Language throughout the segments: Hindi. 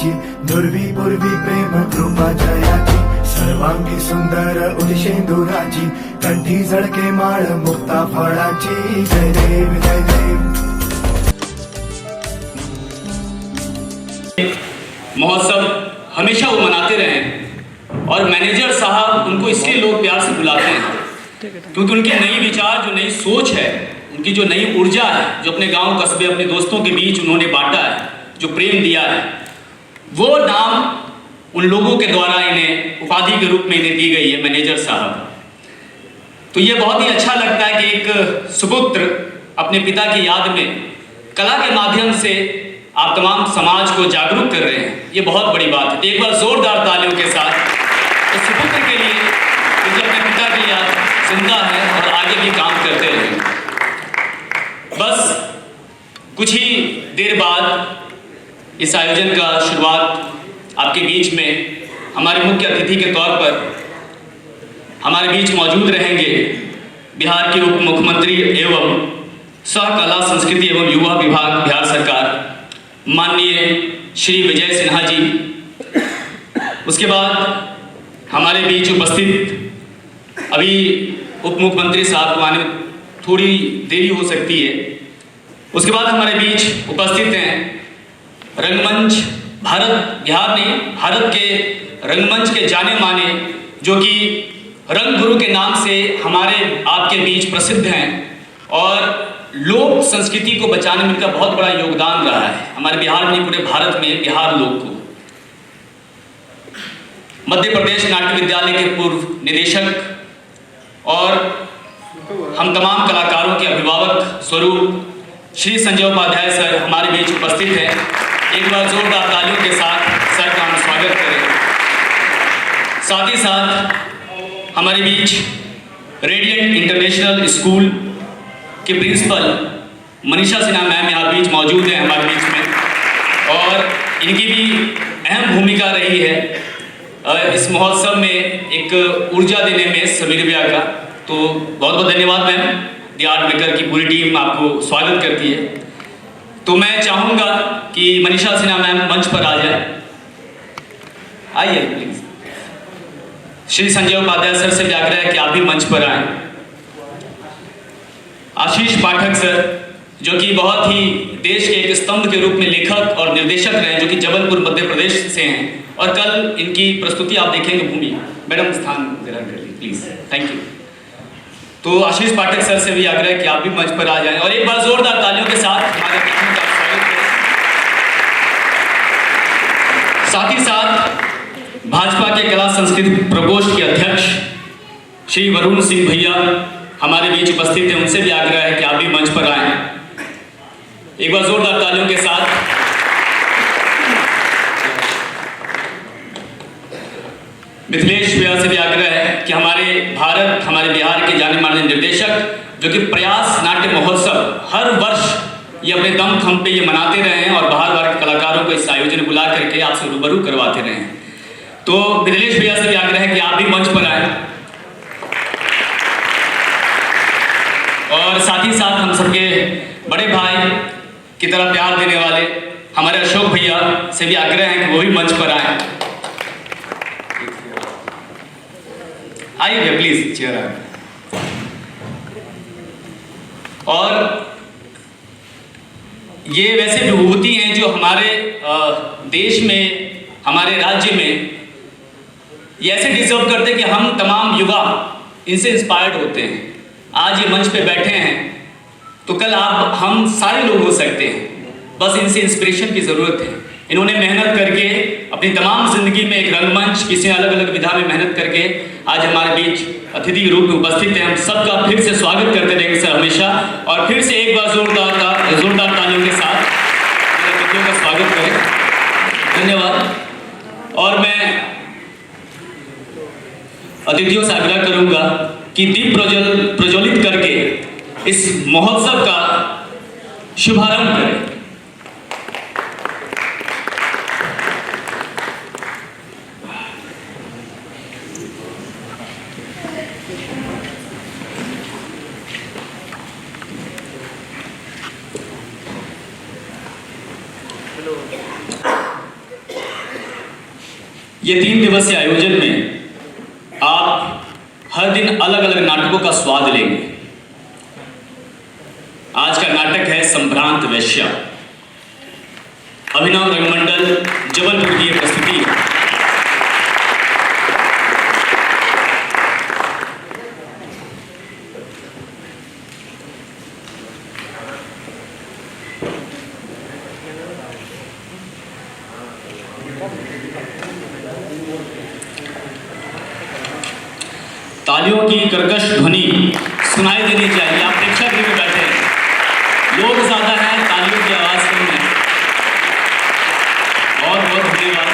सायाची, दुर्वी पूर्वी प्रेम कृपा जयाची, सर्वांगी सुंदर उदिशेंदुराची, कंठी झळके माळ मुक्ता फळाची. जय देव जय देव. महोत्सव हमेशा वो मनाते रहे और मैनेजर साहब उनको इसलिए लोग प्यार से बुलाते हैं क्योंकि उनके नई विचार, जो नई सोच है, उनकी जो नई ऊर्जा है, जो अपने गांव कस्बे अपने दोस्तों के बीच उन्होंने बांटा है, जो प्रेम दिया है, वो नाम उन लोगों के द्वारा इन्हें उपाधि के रूप में इन्हें दी गई है, मैनेजर साहब. तो ये बहुत ही अच्छा लगता है कि एक सुपुत्र अपने पिता की याद में कला के माध्यम से आप तमाम समाज को जागरूक कर रहे हैं. ये बहुत बड़ी बात है. एक बार जोरदार तालियों के साथ तो सुपुत्र के लिए जो अपने पिता की याद जिंदा है और आगे भी काम करते रहें. बस कुछ ही देर बाद इस आयोजन का शुरुआत आपके बीच में हमारे मुख्य अतिथि के तौर पर हमारे बीच मौजूद रहेंगे बिहार के उप मुख्यमंत्री एवं सह कला संस्कृति एवं युवा विभाग बिहार सरकार माननीय श्री विजय सिन्हा जी. उसके बाद हमारे बीच उपस्थित, अभी उप मुख्यमंत्री साहब को आने में थोड़ी देरी हो सकती है, उसके बाद हमारे बीच उपस्थित हैं रंगमंच बिहार ने भारत के रंगमंच के जाने माने, जो कि रंग गुरु के नाम से हमारे आपके बीच प्रसिद्ध हैं और लोक संस्कृति को बचाने में इनका बहुत बड़ा योगदान रहा है. हमारे बिहार में, पूरे भारत में बिहार लोक को मध्य प्रदेश नाट्य विद्यालय के पूर्व निदेशक और हम तमाम कलाकारों के अभिभावक स्वरूप श्री संजय उपाध्याय सर हमारे बीच उपस्थित हैं. एक बार जोरदार तालियों के साथ सर का हम स्वागत करें. साथ ही साथ हमारे बीच रेडिएंट इंटरनेशनल स्कूल के प्रिंसिपल मनीषा सिन्हा मैम यहाँ बीच मौजूद हैं हमारे बीच में, और इनकी भी अहम भूमिका रही है इस महोत्सव में एक ऊर्जा देने में समीर भैया का. तो बहुत बहुत धन्यवाद मैम. द आर्ट मेकर की पूरी टीम आपको स्वागत करती है. तो मैं चाहूँगा कि मनीषा सिन्हा मैम मंच पर आ जाए. आइए प्लीज. श्री संजय उपाध्याय सर से भी आग्रह है कि आप भी मंच पर आएँ. आशीष पाठक सर, जो कि बहुत ही देश के एक स्तंभ के रूप में लेखक और निर्देशक रहे, जो कि जबलपुर मध्य प्रदेश से हैं, और कल इनकी प्रस्तुति आप देखेंगे. भूमि मैडम स्थान ग्रहण कर लीजिए प्लीज. Thank you. तो आशीष पाठक सर से भी आग्रह है कि आप भी मंच पर आ जाएं और एक बार जोरदार तालियों के साथ हमारे अतिथियों का स्वागत करें. साथ ही साथ भाजपा के कला संस्कृति प्रकोष्ठ के अध्यक्ष श्री वरुण सिंह भैया हमारे बीच उपस्थित हैं. उनसे भी आग्रह है कि आप भी मंच पर आएं. एक बार जोरदार तालियों के साथ. मिथिलेश भैया से भी आग्रह है कि हमारे बिहार के जाने माने निर्देशक, जो कि प्रयास नाट्य महोत्सव हर वर्ष ये अपने दम खम पे ये मनाते रहे हैं और बाहर के कलाकारों को इस आयोजन में बुला करके आपसे रूबरू करवाते रहे हैं. तो मिथिलेश भैया से भी आग्रह है कि आप भी मंच पर आए. और साथ ही साथ हम सबके बड़े भाई की तरह प्यार देने वाले हमारे अशोक भैया से भी आग्रह है कि वो भी मंच पर आए. आइए प्लीज चेयर आए. और ये वैसे विभूति हैं जो हमारे देश में, हमारे राज्य में ये ऐसे डिजर्व करते हैं कि हम तमाम युवा इनसे इंस्पायर्ड होते हैं. आज ये मंच पे बैठे हैं तो कल हम सारे लोग हो सकते हैं. बस इनसे इंस्पिरेशन की ज़रूरत है. इन्होंने मेहनत करके अपनी तमाम जिंदगी में एक रंगमंच, किसी अलग अलग विधा में मेहनत करके आज हमारे बीच अतिथि के रूप में उपस्थित हैं. हम सबका फिर से स्वागत करते रहेंगे सर हमेशा. और फिर से एक बार जोरदार तालियों के साथ मेरे अतिथियों का स्वागत करें. धन्यवाद. और मैं अतिथियों से आग्रह करूंगा कि दीप प्रज्वलित करके इस महोत्सव का शुभारंभ करें. ये 3 दिवसीय आयोजन में आप हर दिन अलग अलग नाटकों का स्वाद लेंगे। आज का नाटक है संभ्रांत वेश्या। अभिनव रंगमंडल जबलपुर की प्रस्तुति है। तालियों की कर्कश ध्वनि सुनाई देनी चाहिए। आप प्रेक्षक में बैठे हैं, लोग ज्यादा हैं, तालियों की आवाज कम है। बहुत बहुत धन्यवाद।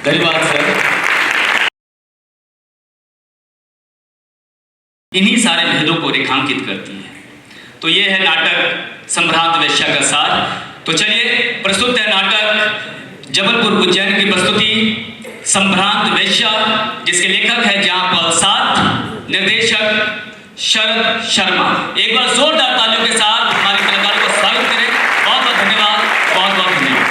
धन्यवाद सर। इन्हीं सारे भेदों को रेखांकित करती है। तो ये है नाटक संभ्रांत वेश्या का सार। तो चलिए प्रस्तुत है नाटक जबलपुर उज्जैन की प्रस्तुति संभ्रांत वेश्या, जिसके लेखक है जहां साथ निर्देशक शरद शर्मा। एक बार जोरदार तालियों के साथ हमारे कलाकारों को स्वागत करें। बहुत बहुत धन्यवाद, बहुत बहुत धन्यवाद।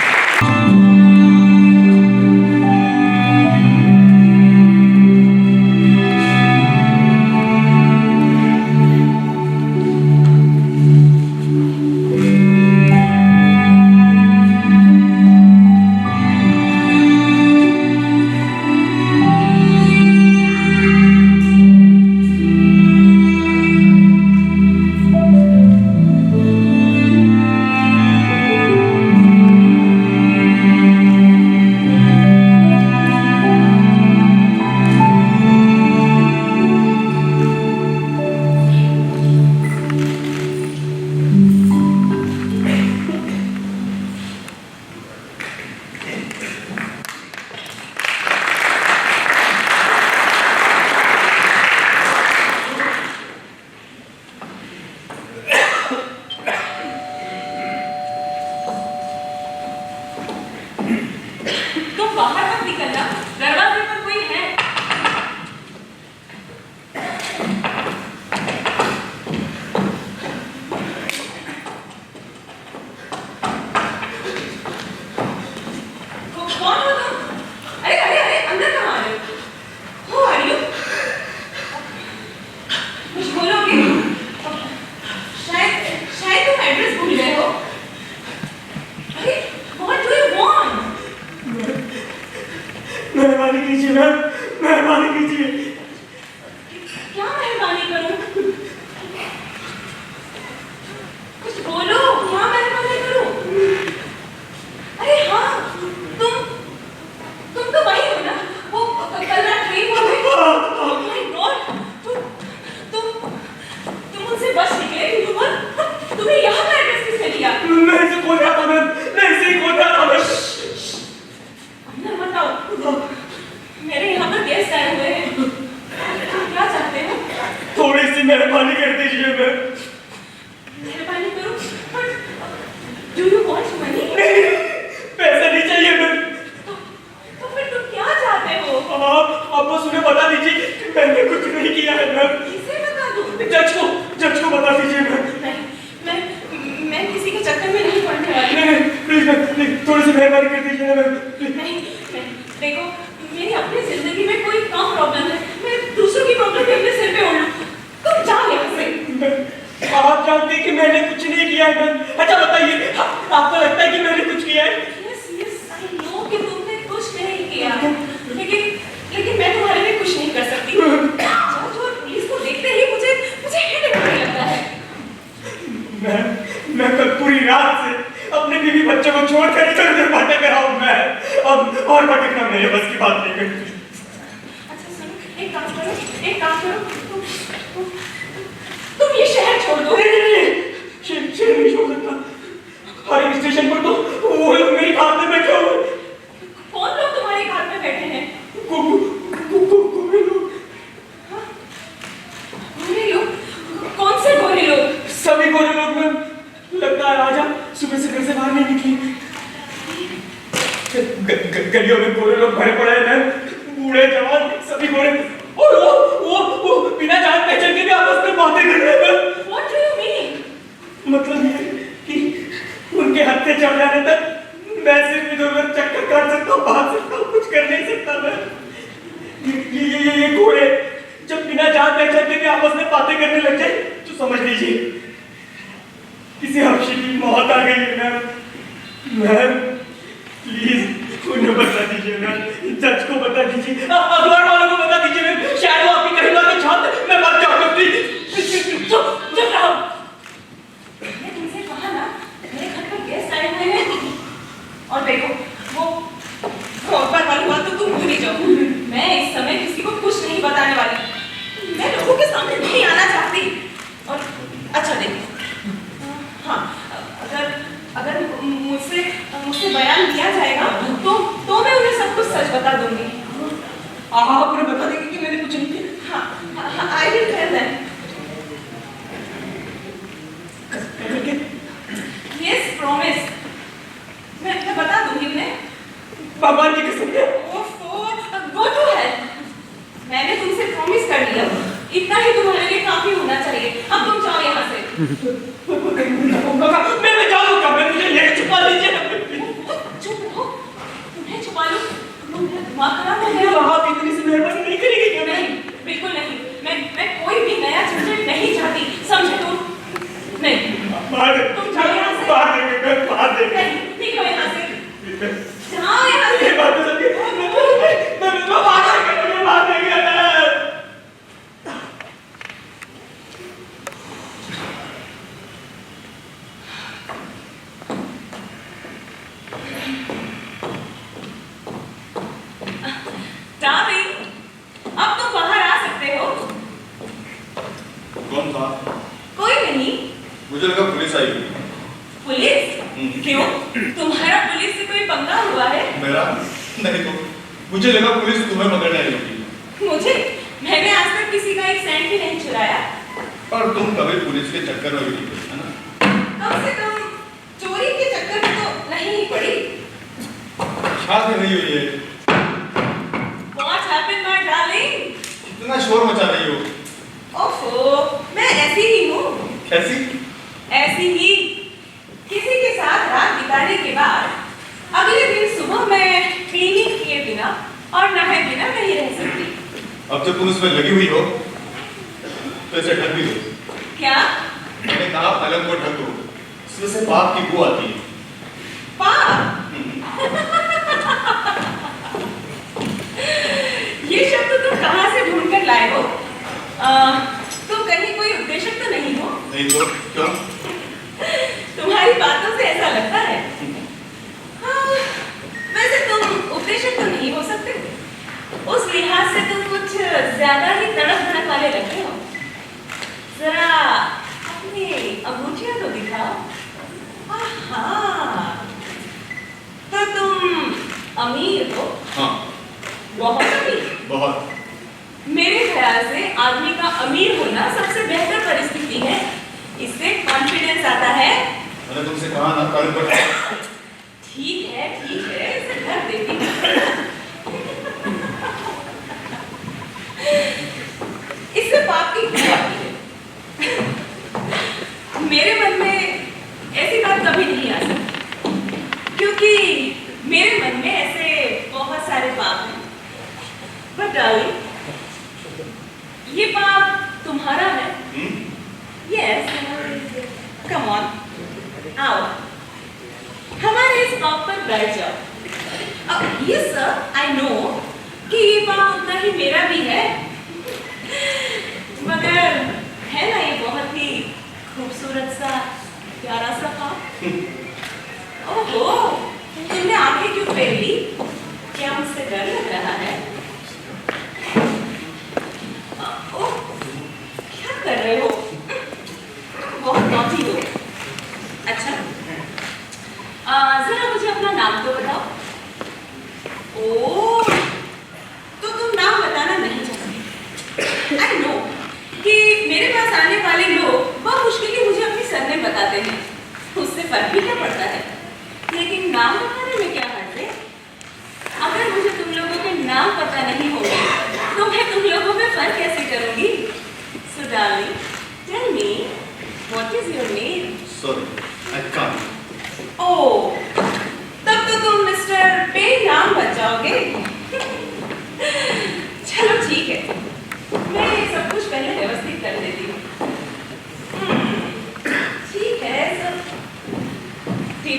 मेहरबानी कीजिए। क्या मेहरबानी करूं? कुछ बोलो, क्या मेहरबानी करूं? अरे हाँ, तुम तो वही हो ना, वो कल रात ट्रेन में हुई। Oh my God, तुम उनसे बच निकले। तुम्हें यहाँ का एड्रेस किसने दिया? मैं इसे खोल रहा था, मैं इसे ही खोल रहा था। अंदर मत आओ, मेरे यहाँ पर गेस्ट आए हुए हैं। तुम क्या चाहते हो? थोड़ी सी मेहरबानी कर दीजिए। मैं मेहरबानी करूं, पर do you want money? नहीं, पैसा नहीं चाहिए। मैं तो फिर तुम क्या चाहते हो? आप बस उन्हें बता दीजिए कि मैंने कुछ नहीं किया है। मैं किसे बता दूं? जज को बता दीजिए। मैं किसी के चक्कर में नहीं पड़ने वाली। नहीं, प्लीज थोड़ी सी मेहरबानी कर दीजिए। नहीं, देखो, मेरी अपनी जिंदगी में कोई कम प्रॉब्लम है। मैं दूसरों की प्रॉब्लम भी अपने सिर पे ओढ़ लूं। तुम जाओ यहाँ से। आप जानते हैं कि मैंने कुछ नहीं किया है। अच्छा बताइए, आपको लगता है कि मैंने कुछ किया है? Yes, I know कि तुमने कुछ नहीं किया, लेकिन मैं तुम्हारे लिए कुछ नहीं कर सकती। जज और पुलिस को देखते ही मुझे हेडेक होने लगता है। मैं कल पूरी रात से अपने बीवी बच्चों को छोड़कर इधर-उधर भटक रहा हूँ। मैं अब और भटकना मेरे बस की बात नहीं करती। अच्छा सुनो, एक काम करो, तुम ये शहर छोड़ दो। नहीं, शहर नहीं छोड़ सकता। हर एक स्टेशन पर तो वो लोग मेरी कार में बैठे हुए। कौन लोग तुम्हारी कार में बैठे हैं? गोरे लोग। हाँ? गोरे लोग? कौन से गोरे लोग? सभी गोरे लोग। में लगता है राजा सुबह से घर से बाहर नहीं निकली। गलियों में गोरे लोग भरे पड़े हैं। बूढ़े जवान सभी गोरे और वो बिना जान पहचान के भी आपस में बातें कर रहे हैं। What do you mean? मतलब ये कि उनके हत्थे चढ़ जाने तक मैं सिर्फ इधर उधर चक्कर काट सकता हूँ, भाग सकता हूँ, कुछ कर नहीं सकता मैं। ये घोड़े जब बिना जान पहचान के भी आपस में बातें करने लग जाए तो समझ लीजिए किसी हफ्ते की मौत आ गई है मैम। प्लीज उन्हें बता दीजिए मैम, जज को बता दीजिए, अखबार वालों को बता दीजिए मैम, शायद वो आपकी कहीं बात छाप मैं मर जाऊंगा। प्लीज चुप रहो। मैंने तुमसे कहा ना मेरे घर पर गेस्ट आए हुए हैं। और देखो वो अखबार वाली बात तो तुम भूल ही जाओ। मैं इस समय किसी को कुछ नहीं बताने वाली। मैं लोगों के सामने नहीं आना चाहती। और अच्छा देखो, हाँ, अगर मुझसे बयान लिया जाएगा तो मैं उन्हें सब कुछ सच बता दूंगी। आप उन्हें बता देंगे कि मैंने कुछ नहीं किया। हाँ, I will tell them. Yes, promise. मैं बता दूंगी उन्हें। भगवान की कसम है। ओफो, go to hell. मैंने तुमसे प्रॉमिस कर लिया। इतना ही तुम्हारे लिए काफी होना चाहिए। अब तुम जाओ यहाँ से। मैं जाऊँगा, मुझे यहीं छुपा लीजिए। चुप रहो। तुम्हें छुपा लूं? तुम्हारा दिमाग खराब हो गया। आप इतनी सी मेहरबानी नहीं करेंगे क्या? नहीं, बिल्कुल नहीं। मैं कोई भी नया झंझट नहीं चाहती, समझे तुम? नहीं। तुम जाओ यहाँ से। बाहर देंगे। नहीं, निकलो यहाँ से। जाओ यहाँ से। ये बात तो सच्ची है। मैं बाहर देंगे। डार्लिंग, अब तुम बाहर आ सकते हो। कौन था? कोई नहीं। मुझे लगा पुलिस आई। पुलिस? क्यों? तुम्हारा पुलिस से कोई पंगा हुआ है? मेरा? नहीं तो मुझे लगा पुलिस तुम्हें पकड़ने आई होगी। मुझे? मैंने आज तक किसी का एक सेंट भी नहीं चुराया। और तुम कभी पुलिस के चक्कर में भी नहीं पड़ी, है ना? कम से कम चोरी के चक्कर में तो नहीं ही पड़ी। शादी नहीं हुई है। What happened, my darling? इतना शोर मचा रही हो। ओफो, मैं ऐसी ही हूँ। कैसी? ऐसी ही। किसी के साथ रात बिताने के बाद अगले दिन सुबह मैं क्लीनिंग किए बिना और नहाए बिना नहीं रह सकती। अब जब तुम इसमें लगी हुई हो तो इसे ढक भी दो। क्या? मैंने कहा पलंग को ढक दो, इसमें से पाप की बू आती है। पाप? ये शब्द तुम कहाँ से ढूंढ कर लाए हो? तुम कहीं कोई उपदेशक तो नहीं हो? नहीं तो क्यों? तुम्हारी बातों से ऐसा लगता है। हाँ, वैसे तुम उपदेशक तो नहीं हो सकते। उस लिहाज से तुम कुछ ज्यादा ही तड़क भड़क वाले लग रहे हो। जरा अपनी अंगूठियां तो दिखाओ। आहा, तो तुम अमीर हो? हाँ। बहुत अमीर? बहुत। मेरे ख्याल से आदमी का अमीर होना सबसे बेहतर परिस्थिति है। इससे कॉन्फिडेंस आता है। मैंने तुमसे कहा ना पलंग को ढक। ठीक है, इसे ढक देती हूँ। इससे पाप की क्या बात है? मेरे मन में ऐसी बात कभी नहीं आ सकती, क्योंकि मेरे मन में ऐसे बहुत सारे पाप हैं। बट डार्लिंग, ये पाप तुम्हारा है। यस, कम ऑन, आओ हमारे इस पाप पर बैठ जाओ। यस सर, आई नो कि ये पाप उतना ही मेरा भी है, मगर है ना ये बहुत ही खूबसूरत सा प्यारा सा पाप। ओहो, तुमने आंखें क्यों फेर ली? क्या मुझसे डर लग रहा है? ओह, क्या कर रहे हो? बहुत नॉटी हो। अच्छा, जरा मुझे अपना नाम तो बताओ। ओह, तो तुम नाम बताना नहीं चाहते। आई नो कि मेरे पास आने वाले लोग बहुत मुश्किल ही मुझे अपनी सरनेम बताते हैं, उससे फर्क भी क्या पड़ता है। लेकिन नाम बताने में क्या हर्ज है? अगर मुझे तुम लोगों के नाम पता नहीं हो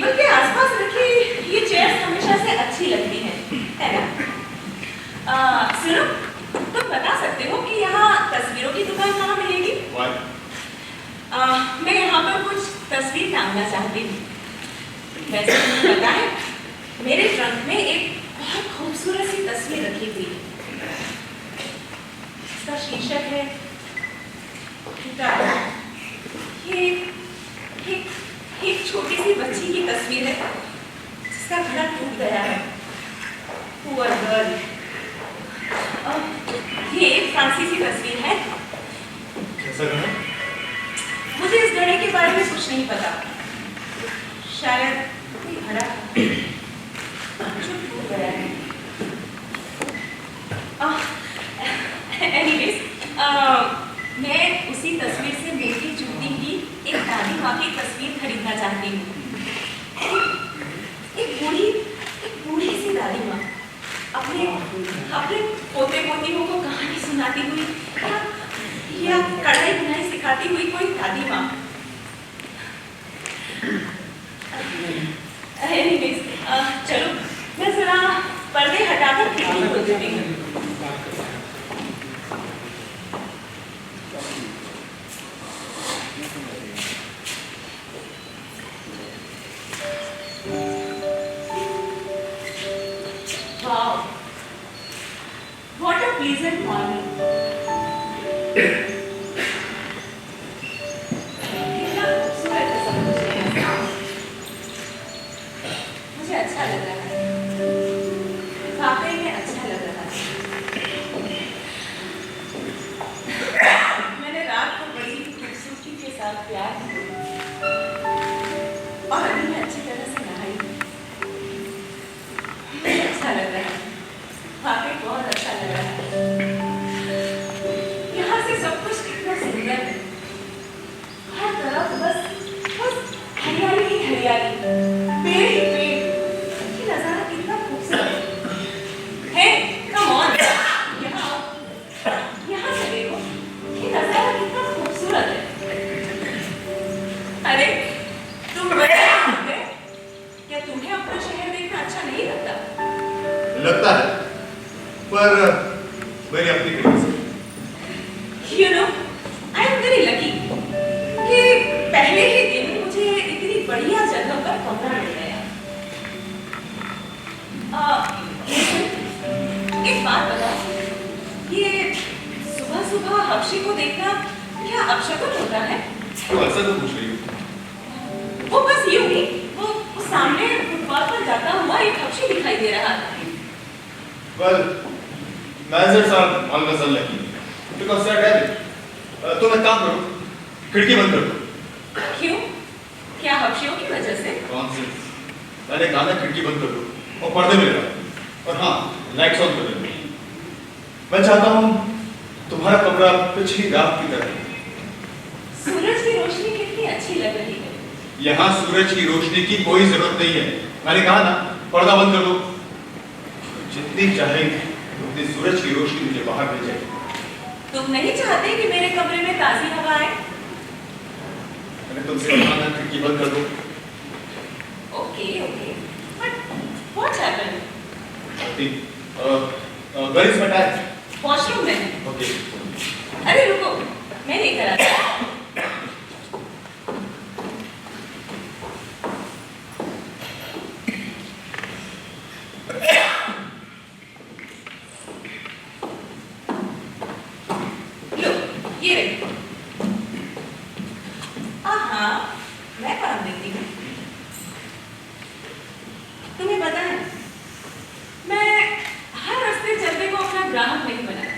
टेबल के आसपास रखी ये चेयर्स हमेशा से अच्छी लगती हैं, है ना? सुनो, तुम बता सकते हो कि यहाँ तस्वीरों की दुकान कहाँ मिलेगी? मैं यहाँ पर कुछ तस्वीर टांगना चाहती हूँ। वैसे तुम्हें पता है, मेरे ट्रंक में एक बहुत खूबसूरत सी तस्वीर रखी हुई है। इसका शीर्षक है ये एक छोटी सी बच्ची की तस्वीर है जिसका घड़ा टूट गया है। Poor girl. ये एक फ्रांसीसी तस्वीर है। कैसा घड़ा? मुझे इस घड़े के बारे में कुछ नहीं पता। शायद कोई घड़ा जो टूट गया है। एनीवेज, मैं उसी तस्वीर से मेरी जुड़ती की एक दादी माँ की तस्वीर खरीदना चाहती हूँ। एक बूढ़ी सी दादी माँ अपने पोते पोतियों को कहानी सुनाती हुई या कढ़ाई बुनाई सिखाती हुई कोई दादी माँ। एनीवेज, चलो मैं जरा पर्दे हटाकर खिड़की खोल देती हूँ। Wow, what a pleasant morning. कितना खूबसूरत है सब कुछ। मुझे अच्छा लग रहा है, वाकई में अच्छा लग रहा है। मैंने रात को बड़ी खूबसूरती के साथ प्यार किया और अभी मैं अच्छी तरह से नहाई। अच्छा लग रहा है, वाकई बहुत अच्छा लग रहा है। यहाँ से सब कुछ कितना सुंदर है। हर तरफ बस हरियाली ही हरियाली, पेड़ ही पेड़। ये नजारा कितना खूबसूरत है। कम ऑन, यहाँ से देखो, ये नजारा कितना खूबसूरत है। अरे तुम बड़े हैं, क्या तुम्हें अपना शहर देखना अच्छा नहीं लगता? लगता है, पर मेरी अपनी खिड़की से। You know, I am very lucky कि पहले ही दिन मुझे इतनी बढ़िया जगह पर कमरा मिल गया। एक बात बताओ, ये सुबह सुबह हफ्शी को देखना क्या अपशकुन होता है? तो ऐसा तो पूछ रही हो। वो बस यूं ही, वो सामने फुटपाथ पर जाता हुआ एक हफ्शी दिखाई दे रहा था। Well, managers are always unlucky because they are dead. तुम एक काम करो, खिड़की बंद कर दो। क्यों? क्या हफ्शियों की वजह से? Nonsense. मैंने कहा ना खिड़की बंद कर दो और पर्दे में लगा और हाँ लाइट्स ऑन कर दो। मैं चाहता हूँ तुम्हारा कमरा पिछली रात की तरह। सूरज की रोशनी कितनी अच्छी लग रही है। यहाँ सूरज की रोशनी की कोई जरूरत नहीं है। मैंने कहा ना पर्दा बंद कर दो। जितनी चाहेंगे उतनी सूरज की रोशनी मुझे बाहर मिल जाएगी। तुम नहीं चाहते कि मेरे कमरे में ताजी हवा आए? मैंने तुमसे कहा ना खिड़की बंद कर दो। Okay okay, but what happened? Where is my time? Washroom में। ओके। अरे रुको, मैं लेकर आता हूँ। लो, ये रही। मैं काम देती हूँ। तुम्हें पता है, मैं हर रास्ते चलते को अपना ग्राहक नहीं बनाती,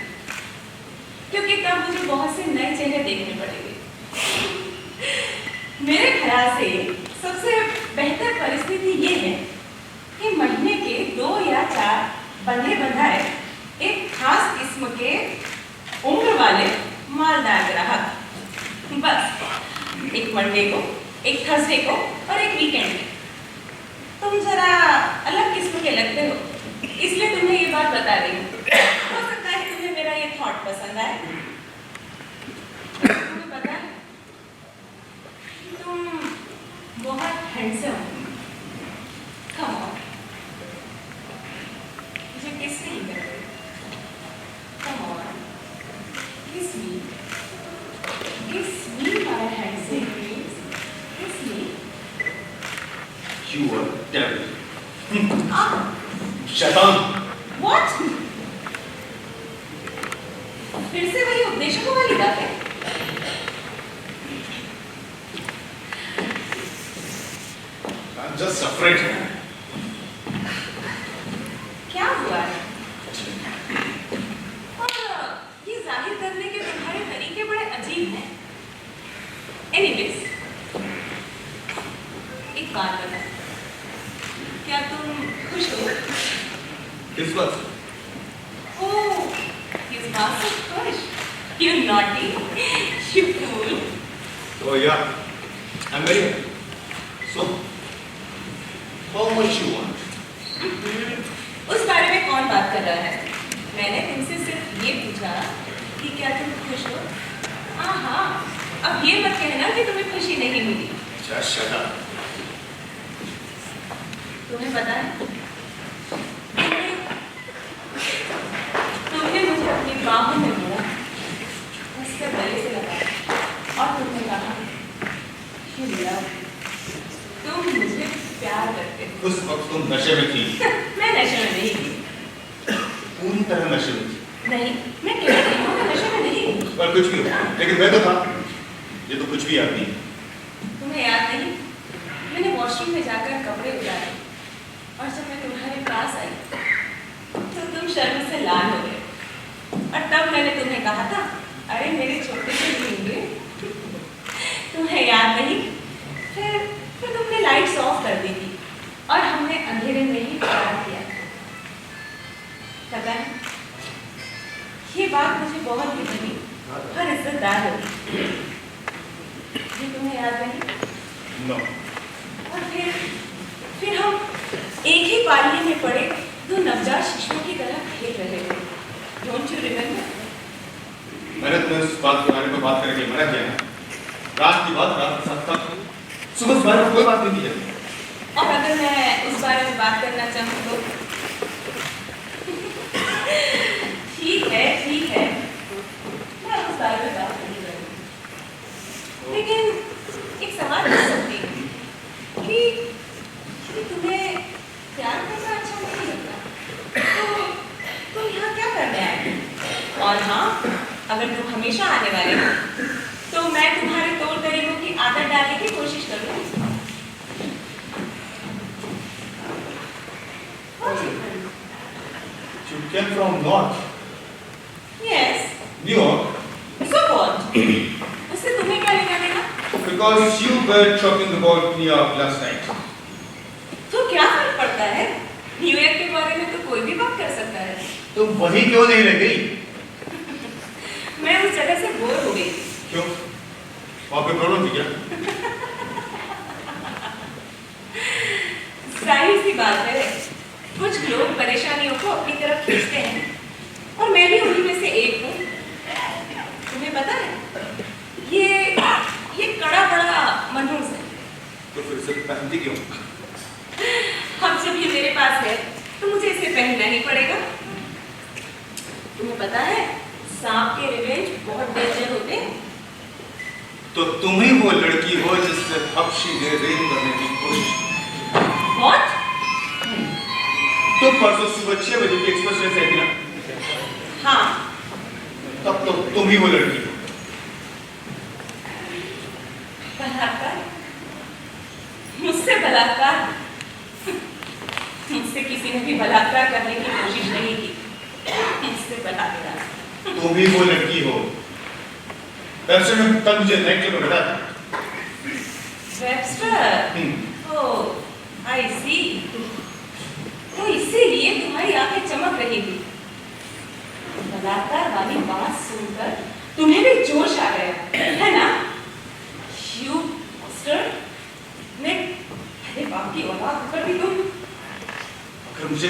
क्योंकि तब मुझे बहुत से नए चेहरे देखने पड़ेंगे। मेरे ख्याल से सबसे बेहतर परिस्थिति ये है कि महीने के 2 या 4 बंधे बंधाए एक खास किस्म के उम्र वाले मालदार ग्राहक, बस एक मंडे को, एक थर्सडे को और एक वीकेंड में। तुम जरा अलग किस्म के लगते हो, इसलिए तुम्हें ये बात बता रही हूँ। हो सकता है तुम्हें मेरा ये थॉट पसंद आए। तुम्हें पता है, तुम बहुत हैंडसम शैतान। What? फिर से वही उपदेशकों वाली बात है। I'm just afraid. क्या हुआ है? और ये जाहिर करने के तुम्हारे तरीके बड़े अजीब हैं। Anyways, एक बात बता, क्या तुम खुश हो? किस बात? ओह, किस बात से खुश? You naughty, you fool. Oh yeah, I'm very happy. So, how much you want? उस बारे में कौन बात कर रहा है? मैंने तुमसे सिर्फ ये पूछा कि क्या तुम खुश हो? हाँ, अब ये मत कहना कि तुम्हें खुशी नहीं मिली। Just shut up. तुम्हें पता है, तुमने मुझे अपनी बाहों में मोड़ा, उसके गले से लगाया और तुमने कहा, "You love me." तुम मुझे प्यार करते हो। उस वक्त तुम नशे में थी। मैं नशे में नहीं थी। पूरी तरह नशे में थी। नहीं, मैं कह रही हूँ मैं नशे में नहीं हूँ। पर कुछ भी हो, लेकिन मैं तो था। ये तो कुछ भी याद नहीं। तुम्हें याद नहीं? मैंने वॉशरूम में जाकर कपड़े उतारे और जब मैं तुम्हारे पास आई तो तुम शर्म से लाल हो गए और तब मैंने तुम्हें कहा था, अरे मेरे छोटे से ढूंढे। तुम्हें याद नहीं? फिर तुमने लाइट्स ऑफ कर दी थी और हमने अंधेरे में ही प्यार किया। पता है, ये बात मुझे बहुत ही लगी और इज्जतदार होगी। ये तुम्हें याद नहीं? No. और फिर हम एक ही पालिये में पड़े दो नवजात शिशुओं की तरह खेल रहे थे। Don't you remember? मैंने तुम्हें उस बात के बारे में बात करने के लिए मना किया ना। रात की बात रात के साथ तक, सुबह इस बारे में कोई बात नहीं की जाती। और अगर मैं उस बारे में बात करना चाहूँ तो ठीक है, मैं उस बारे में बात नहीं करूँगी। लेकिन एक सवाल पूछ सकती हूँ कि तुम्हें प्यार करना अच्छा नहीं लगता, तो तुम यहाँ क्या करने आए? और हाँ, अगर तुम हमेशा आने वाले हो तो मैं तुम्हारे तौर तरीकों की आदत डालने की कोशिश करूँगी। You came from north, Yes. New York, So what? उससे तुम्हें क्या लेना देना? because you were talking about New York last night. तो क्या फर्क पड़ता है? न्यूयॉर्क के बारे में तो कोई भी बात कर सकता है। तुम वहीं क्यों नहीं रह गई? मैं उस जगह से बोर हो गई। क्यों? वहाँ पे प्रॉब्लम थी क्या? जाहिर सी बात है, कुछ लोग परेशानियों को अपनी तरफ खींचते हैं और मैं भी उन्हीं में से एक हूँ। तुम्हें पता है, ये कड़ा बड़ा मनहूस है। तो फिर से पहनती क्यों? अब जब ये मेरे पास है तो मुझे इसे पहनना ही पड़ेगा। तुम्हें पता है, सांप के रिवेंज बहुत डेंजर होते हैं। तो तुम ही वो लड़की हो जिससे हफ्शी ने रेप करने की कोशिश की। What? तो परसों सुबह 6 बजे की एक्सप्रेस ट्रेन से आई थी ना? हाँ, तब तो तुम ही वो लड़की हो। बलात्कार? मुझसे बलात्कार? मुझसे किसी ने भी बलात्कार करने की कोशिश नहीं की। मुझसे बलात्कार। तुम ही वो लड़की हो। वेबसाइट में तब मुझे नाइट क्लब में बैठा था। वेबस्टर? ओह, आई सी। तो इसीलिए तुम्हारी आंखें चमक रही थी। बलात्कार वाली बात सुनकर तुम्हें भी जोश आ गया, है ना? You monster! अरे बाप की औलाद होकर भी तुम। अगर मुझे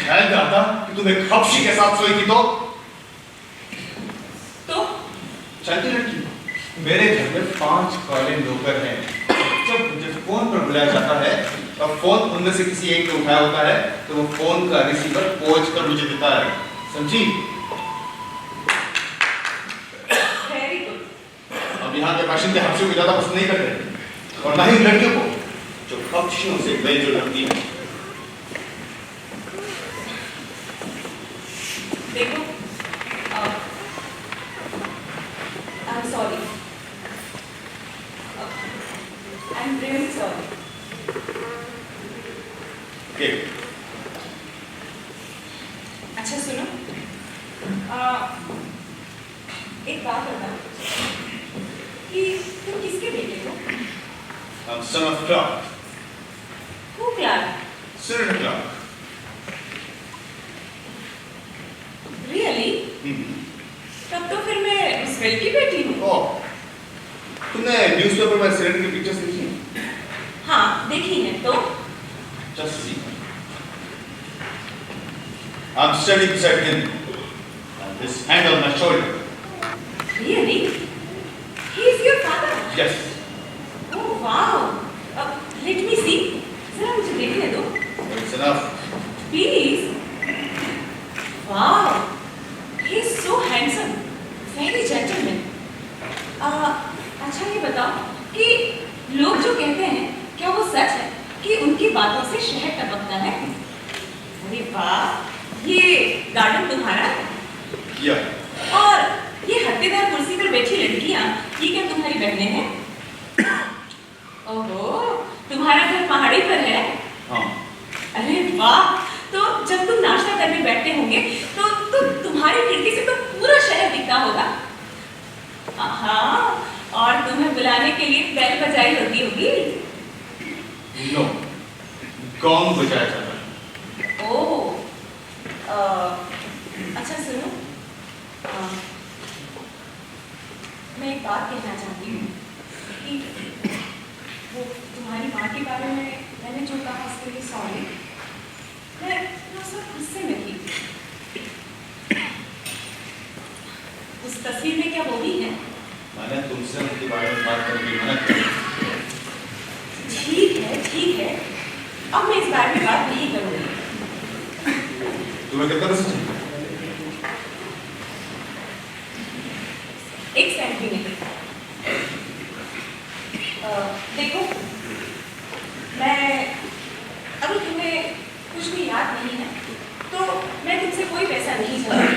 ख्याल में आता कि तुम एक हफ्शी के साथ सोई थी तो चलती लड़की। मेरे घर में 5 काले नौकर हैं। जब मुझे फोन पर बुलाया जाता है और फोन उनमें से किसी एक ने उठाया होता है तो वो फोन का रिसीवर पहुंच कर मुझे देता है। समझी? Very good. अब यहाँ के बाशिंदे हफ्शियों को ज्यादा पसंद नहीं करते और ना ही लड़कियों को। जो पक्षियों से मिलजुल रखती है। देखो, I am sorry, I am really sorry. अच्छा सुनो, एक बात बताओ कि तुम किसके बेटे हो? I'm son of Clark, Who Clark? Senator Clark. Really? तब तो फिर मैं रूजवेल्ट की बेटी हूँ। ओह, तुमने न्यूज़पेपर में सेनेटर की पिक्चर्स देखी हैं? हाँ, देखी है तो। Just see. I'm standing beside him, and his hand on my shoulder. Really? He is your father? Yes. Oh wow! Let me see. जरा मुझे देखने दो। It's enough. Please. Wow! He is so handsome. Very gentleman. अच्छा ये बताओ कि लोग जो कहते हैं क्या वो सच है कि उनकी बातों से शहद टपकता है? अरे वाह! ये गार्डन तुम्हारा है? Yeah. और ये हत्तेदार कुर्सी पर बैठी लड़कियां ये क्या तुम्हारी बहनें हैं? ओहो, तुम्हारा घर पहाड़ी पर है? हाँ. अरे वाह! तो जब तुम नाश्ता करने बैठते होंगे तो तुम्हारी खिड़की से तो पूरा शहर दिखता होगा। हाँ, और तुम्हें बुलाने के लिए बेल बजाई होती होगी। No. गॉन्ग बजाया जाता है। ओह, अच्छा सुनो, मैं एक बात कहना चाहती हूँ कि वो तुम्हारी माँ के बारे में मैंने जो कहा उसके लिए सॉरी। मैं सब गुस्से में थी। उस तस्वीर में क्या वो भी है? मैंने तुमसे उनके बारे में बात करके मना किया। ठीक है, अब मैं इस बारे में बात नहीं करूँगी। तुम्हें कितना पैसा चाहिए? एक सेकंड भी नहीं। देखो, मैं अगर तुम्हें कुछ भी याद नहीं है तो मैं तुमसे कोई पैसा नहीं चाहती।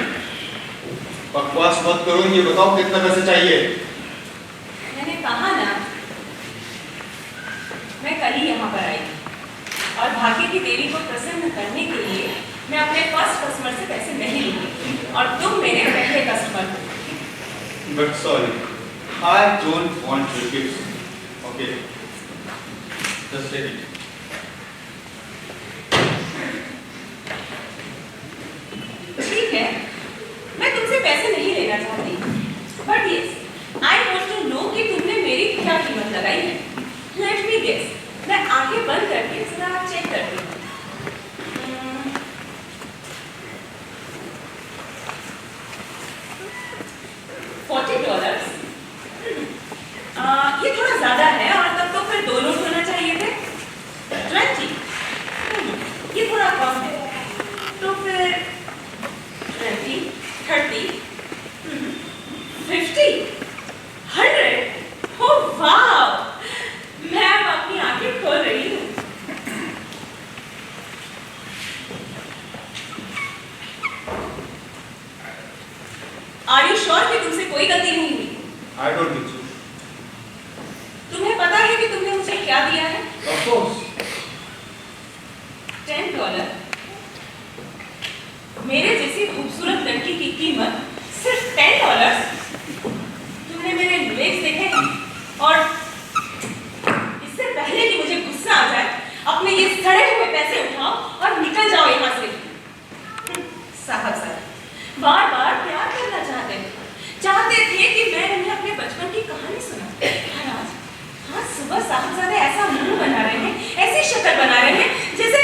बकवास मत करो, ये बताओ कितना पैसा चाहिए? मैंने कहा ना, मैं कल ही यहाँ पर आई और भाग्य की देवी को प्रसन्न करने के लिए मैं अपने फर्स्ट कस्टमर से पैसे नहीं लूंगी और तुम मेरे पहले कस्टमर हो। But sorry, I don't want your gifts. Okay, just take it. ठीक है, मैं तुमसे पैसे नहीं लेना चाहती, but yes, I want to know कि तुमने मेरी क्या कीमत लगाई है। लेट मी गेस, मैं आंखें बंद करके जरा चेक करती हूँ। $40? ये थोड़ा ज्यादा है और तब तो फिर 2 नोट होना चाहिए थे। 20? ये थोड़ा कम है, तो फिर 20, 30, 50, 100? ओह वाव! मैं अब अपनी आंखें खोल रही हूँ। Are you sure कि तुमसे कोई गलती नहीं हुई? I don't think so. तुम्हें पता है कि तुमने मुझे क्या दिया है? Of course. $10। मेरे जैसी खूबसूरत लड़की की कीमत सिर्फ $10? तुमने मेरे लेग्स देखे हैं? और इससे पहले कि मुझे गुस्सा आ जाए, अपने ये सड़े हुए पैसे उठाओ और निकल जाओ यहाँ से। साहब बार बार प्यार करना चाहते थे कि मैं उन्हें अपने बचपन की कहानी सुनाऊं। आज सुबह साहबजादे ऐसा मुंह बना रहे हैं, ऐसी शक्ल बना रहे हैं जैसे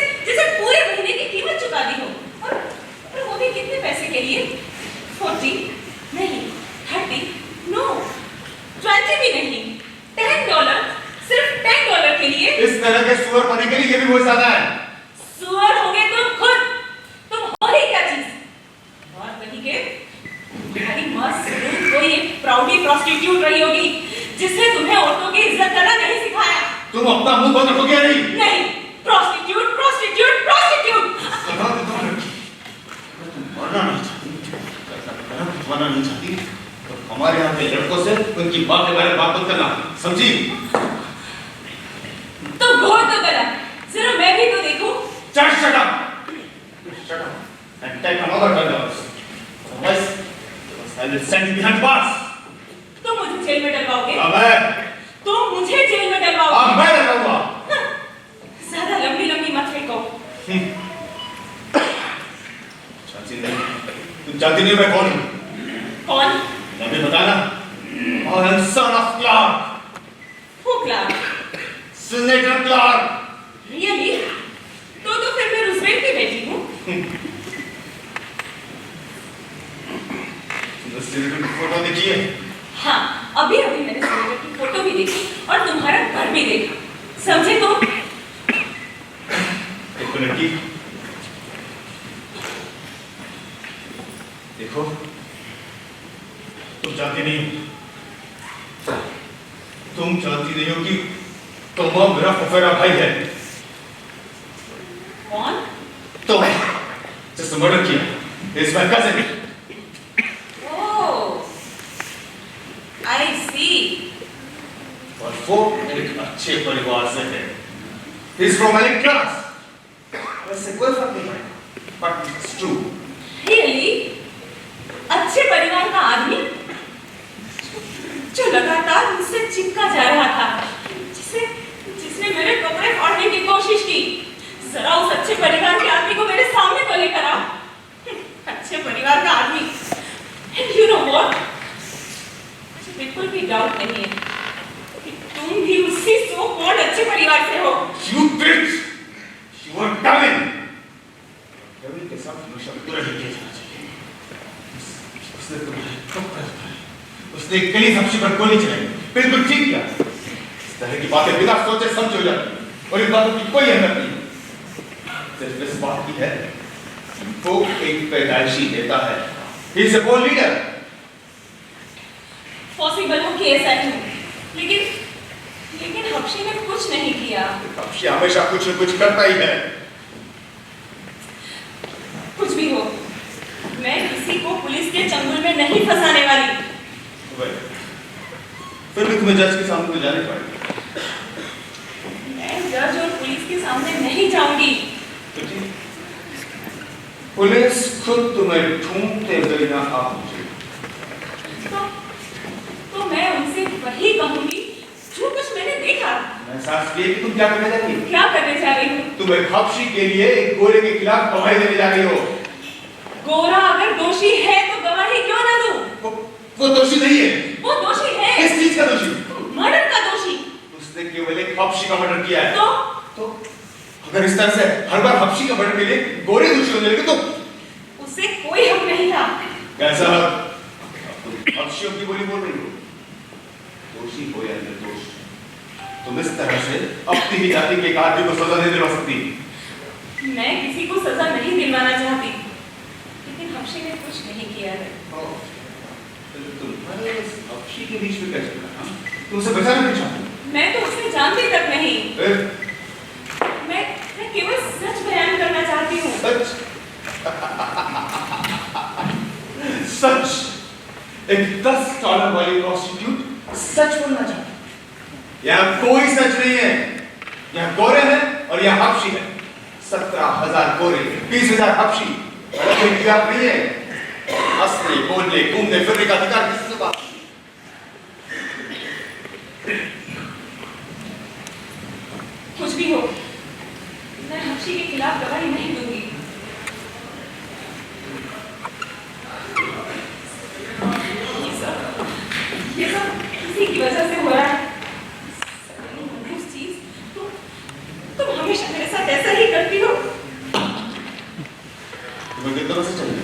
पूरे महीने की कीमत चुका दी हो। और वो भी कितने पैसे के लिए? 40 नहीं, 30 नो, 20 भी नहीं, $10, सिर्फ $10 के लिए। इस तरह के सुअर पने के लिए ये भी बहुत ज्यादा है। सुअर हो गए तुम खुद, तुम हो ही क्या चीज? और कहीं के तुम्हारी माँ कोई एक प्राउडी प्रोस्टिट्यूट रही होगी जिसने तुम्हें औरतों की इज्जत करना नहीं सिखाया। तुम अपना मुंह बंद रखोगे या नहीं? नहीं, prostitute, prostitute, prostitute। सजा देता हूँ लड़की। अगर तुम मरना नहीं चाहती, मरना नहीं चाहती, तो हमारे यहाँ के लड़कों से उनकी माँ के बारे में बात मत करना, समझी? तो घोर तो गला, जरा मैं भी तो देखूं। Just shut up! Shut up and take another $10. Otherwise, I will send you behind bars. तुम मुझे जेल में डलवाओगे? अबे! तुम मुझे जेल में डलवाओगे? अब मैं डलवाऊंगा। ज्यादा लंबी लंबी मत फेंको। जानती नहीं, तुम जानती नहीं मैं कौन हूँ? कौन? अभी बताना। I am son of Clark, वो क्लार्क। Senator Clark. Really? तो फिर मैं रूजवेल्ट की बेटी हूँ। तुमने सेनेटर की फोटो देखी है? हाँ, अभी अभी मैंने सेनेटर की फोटो भी देखी और तुम्हारा घर भी देखा। समझे तुम? देखो लड़की, देखो, तुम जानती नहीं हो, तुम जानती नहीं हो कि तोमा मेरा फुफेरा भाई है। कौन? तो जिसने मर्डर किया, is my cousin. Oh, I see. और वो एक अच्छे परिवार से है। He's from elite class. वैसे कोई फर्क नहीं पड़ेगा, but it's true. Really? अच्छे परिवार का आदमी जो लगातार मुझसे चिपका जा रहा था, जिसने मेरे कपड़े फाड़ने की कोशिश की। जरा उस अच्छे परिवार के आदमी को मेरे सामने तो लेकर आओ। अच्छे परिवार का आदमी। And you know what? मुझे बिल्कुल भी डाउट नहीं है कि तुम भी उसी सो कॉल्ड अच्छे परिवार से हो। You bitch! You are devil! devil के साथ हमेशा बुरा ही किया जाना चाहिए। उसने कई हफ्ते पर गोली चलाई, बिल्कुल ठीक किया। इस तरह की बातें बिना सोचे समझ हो जाती और इन बातों की कोई अहमियत नहीं। सिर्फ इस बात की है वो एक पैदाइशी नेता है। He is a born leader. Possible हो कि ऐसा ही हो, लेकिन हफ्शी ने कुछ नहीं किया। हफ्शी हमेशा कुछ न कुछ करता ही है। कुछ भी हो, मैं किसी को पुलिस के चंगुल में नहीं फंसाने वाली। फिर भी तुम्हें जज के सामने तो जाने पड़ेगा। मैं जज और पुलिस के सामने नहीं जाऊंगी। पुलिस खुद तुम्हें ढूंढते हुए ना आ पहुंचेगी। तो मैं उनसे वही कहूंगी जो कुछ मैंने देखा। मैं सांस लिए कि तुम क्या करने जा रही हो? क्या करने जा रही हूँ? तुम एक हफ्शी के लिए एक गोरे के खिलाफ गवाही देने जा रही हो। गोरा अगर दोषी है तो गवाही क्यों ना दूं? वो दोषी नहीं है। वो दोषी है। किस चीज का दोषी? मर्डर का दोषी। उसने केवल एक हफ्शी का मर्डर किया है। तो अगर इस तरह से हर बार हफ्शी का मर्डर के लिए गोरे दोषी होने लगे तो उसे कोई हक नहीं था। कैसा हक? तुम हफ्शियों की बोली बोल रही हो। दोषी हो या निर्दोष, तुम इस तरह से अपनी ही जाति के एक आदमी को सजा नहीं दिलवा सकती। मैं किसी को सजा नहीं दिलवाना चाहती, लेकिन हफ्शी ने कुछ नहीं किया है। तुम्हारे इस हफ्शी के बीच में कैसे पड़ा? तुम उसे बचाना नहीं चाहती? मैं तो उसे जानती तक नहीं। मैं केवल सच बयान करना चाहती हूँ। सच? एक $10 वाली प्रोस्टिट्यूट सच बोलना चाहती? यहाँ कोई सच नहीं है। यहाँ गोरे हैं और यहाँ हफ्शी है। 17,000 गोरे, 20,000 हफ्शी। कोई खिलाफ नहीं है। हंसने, बोलने, घूमने फिरने का अधिकार किसी के पास? कुछ भी हो, मैं हफ्शी के खिलाफ गवाही नहीं दूंगी। ये सब किसी की वजह से हो रहा है। तुम हमेशा मेरे साथ ऐसा ही करती हो। तुम्हें कितना से चाहिए?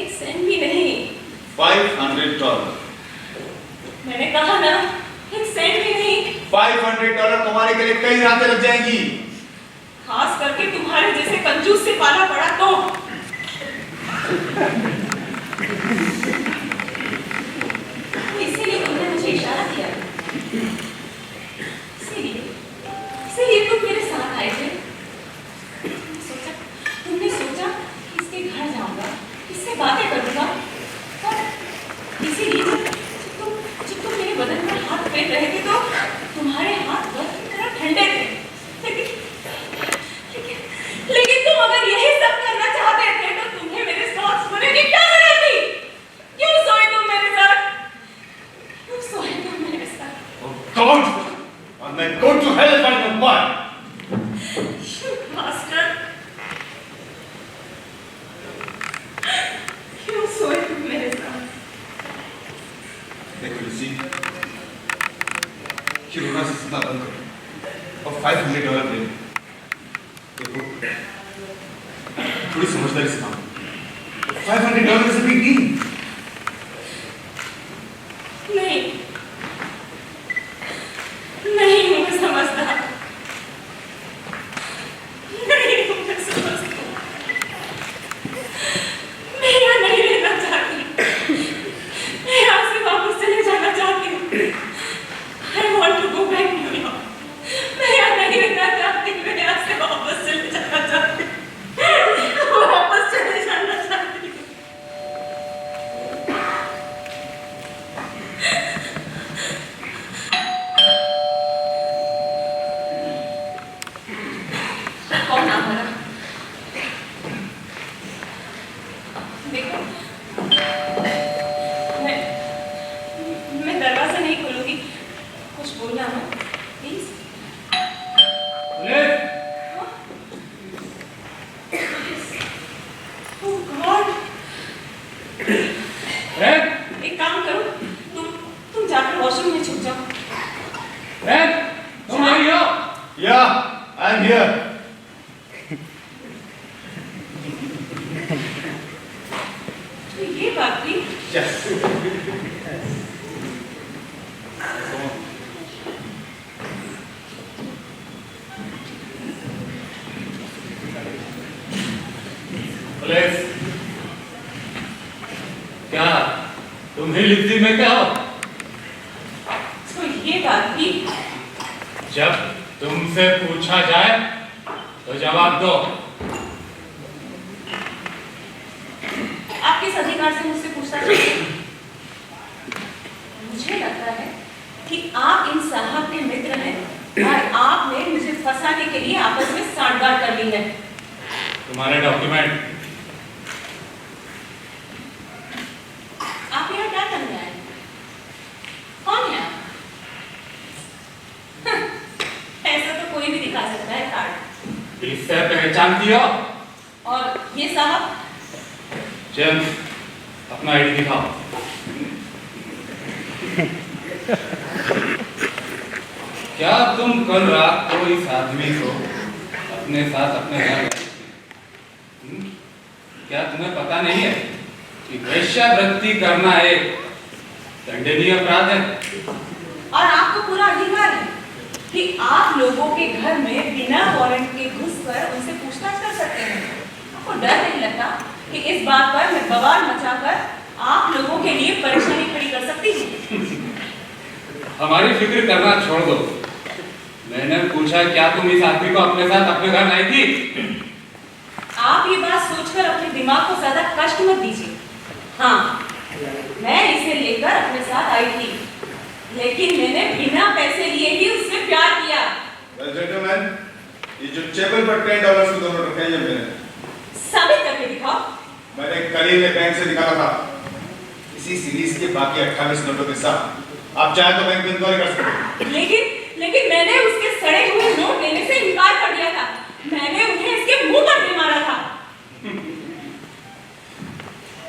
एक सेंट भी नहीं। $500। मैंने कहा ना, एक सेंट भी नहीं। $500 तुम्हारे के लिए कई रातें लग जाएंगी। खास करके तुम्हारे जैसे कंजूस से पाला पड़ा तो। इसीलिए तुमने मुझे इशारा किया। लिए तुम मेरे साथ आए थे। तुमने सोचा कि इसके घर जाऊंगा, इससे बातें करूंगा, और इसीलिए जब तुम मेरे बदन पर हाथ फेर रहे थे तो तुम्हारे हाथ बर्फ की तरह ठंडे थे। लेकिन तुम अगर यही सब करना चाहते थे तो तुम्हें मेरे साथ सोने की क्या जरूरत थी? क्यों सोए तुम मेरे साथ? क्यों सोए तुम मेरे साथ? Oh God! And then go to hell by the fire! You bastard! क्यों सोए तुम मेरे साथ? देखो लुसी, रोना से सुनना बंद करो और $500 दे। देखो, थोड़ी समझदारी से काम। $500 is a big deal. नहीं, नहीं हूँ मैं समझदार। नहीं हूँ मैं समझदार। मैं यहाँ नहीं रहना चाहती। मैं यहाँ से वापस चले जाना चाहती हूँ। I want to go back New York. मैं यहाँ नहीं रहना चाहती। मैं यहाँ से वापस चले जाना चाहती हूँ। वापस चले जाना चाहती हूँ। कौन आ रहा? देखो, मैं दरवाजा नहीं खोलूंगी। कुछ बोलना ना, प्लीज। Oh God! एक काम करो, तुम जाकर वॉशरूम में छुप जाओ। तुम यही हो? Yeah, I'm here. तो ये बात थी। Yes. पुलिस, क्या तुम ही लिप्सी में क्या हो? तो ये बात थी। जब तुमसे पूछा जाए तो जवाब दो। आप किस अधिकार से मुझसे पूछताछ करते हैं? मुझे लगता है कि आप इन साहब के मित्र हैं और आपने मुझे फंसाने के लिए आपस में सांठगांठ कर ली है। तुम्हारे डॉक्यूमेंट। आप यहाँ क्या करने आए? कौन है आप? ऐसा तो कोई भी दिखा सकता है कार्ड। इससे पहचानती हो? और ये साहब? जेम्स, अपना आईडी दिखाओ। क्या तुम कल रात को इस आदमी को अपने साथ अपने घर लाए थे? क्या तुम्हें पता नहीं है कि वेश्यावृत्ति करना एक दंडनीय अपराध है? और आपको पूरा अधिकार है कि आप लोगों के घर में बिना वारंट के घुसकर उनसे पूछताछ कर सकते हैं। आपको डर नहीं लगता कि इस बात पर मैं बवाल मचाकर आप लोगों के लिए परेशानी खड़ी कर सकती हूँ? हमारी फिक्र करना छोड़ दो। मैंने पूछा क्या तुम इस आदमी को अपने साथ अपने घर लाई थी? आप ये बात सोचकर अपने दिमाग को ज्यादा कष्ट मत दीजिए। हाँ, मैं इसे लेकर अपने साथ आई थी, लेकिन मैंने बिना पैसे लिए ही उससे प्यार किया। Well, gentlemen, ये जो टेबल पर $10 के 2 नोट रखे हैं ये मैंने साबित करके दिखाओ। मैंने कल ही अपने बैंक से निकाला था। इसी सीरीज के बाकी 28 नोटों के साथ आप चाहे तो बैंक में इंक्वायरी कर सकते हैं। लेकिन मैंने उसके सड़े हुए नोट लेने से इनकार कर दिया था। मैंने उन्हें इसके मुंह पर दे मारा था।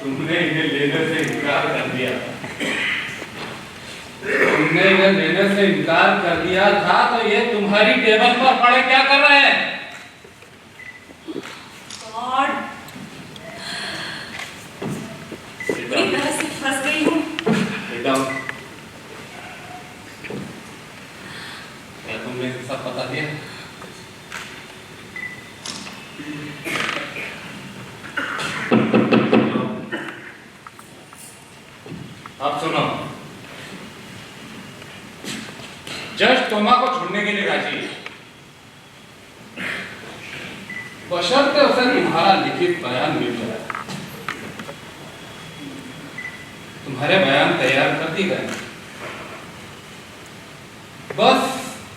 तुमने इन्हें लेने से इनकार कर दिया था। तुमने इन्हें लेने से इनकार कर दिया था तो ये तुम्हारी टेबल पर पड़े क्या कर रहे हैं? गॉड, पूरी तरह से फंस गई हूँ। क्या तुमने सब पता दिया? अब सुनो, जज तोमा को छोड़ने के लिए राजी है, बशर्ते उसे तुम्हारा लिखित बयान मिल जाए। तुम्हारे बयान तैयार कर दिए गए, बस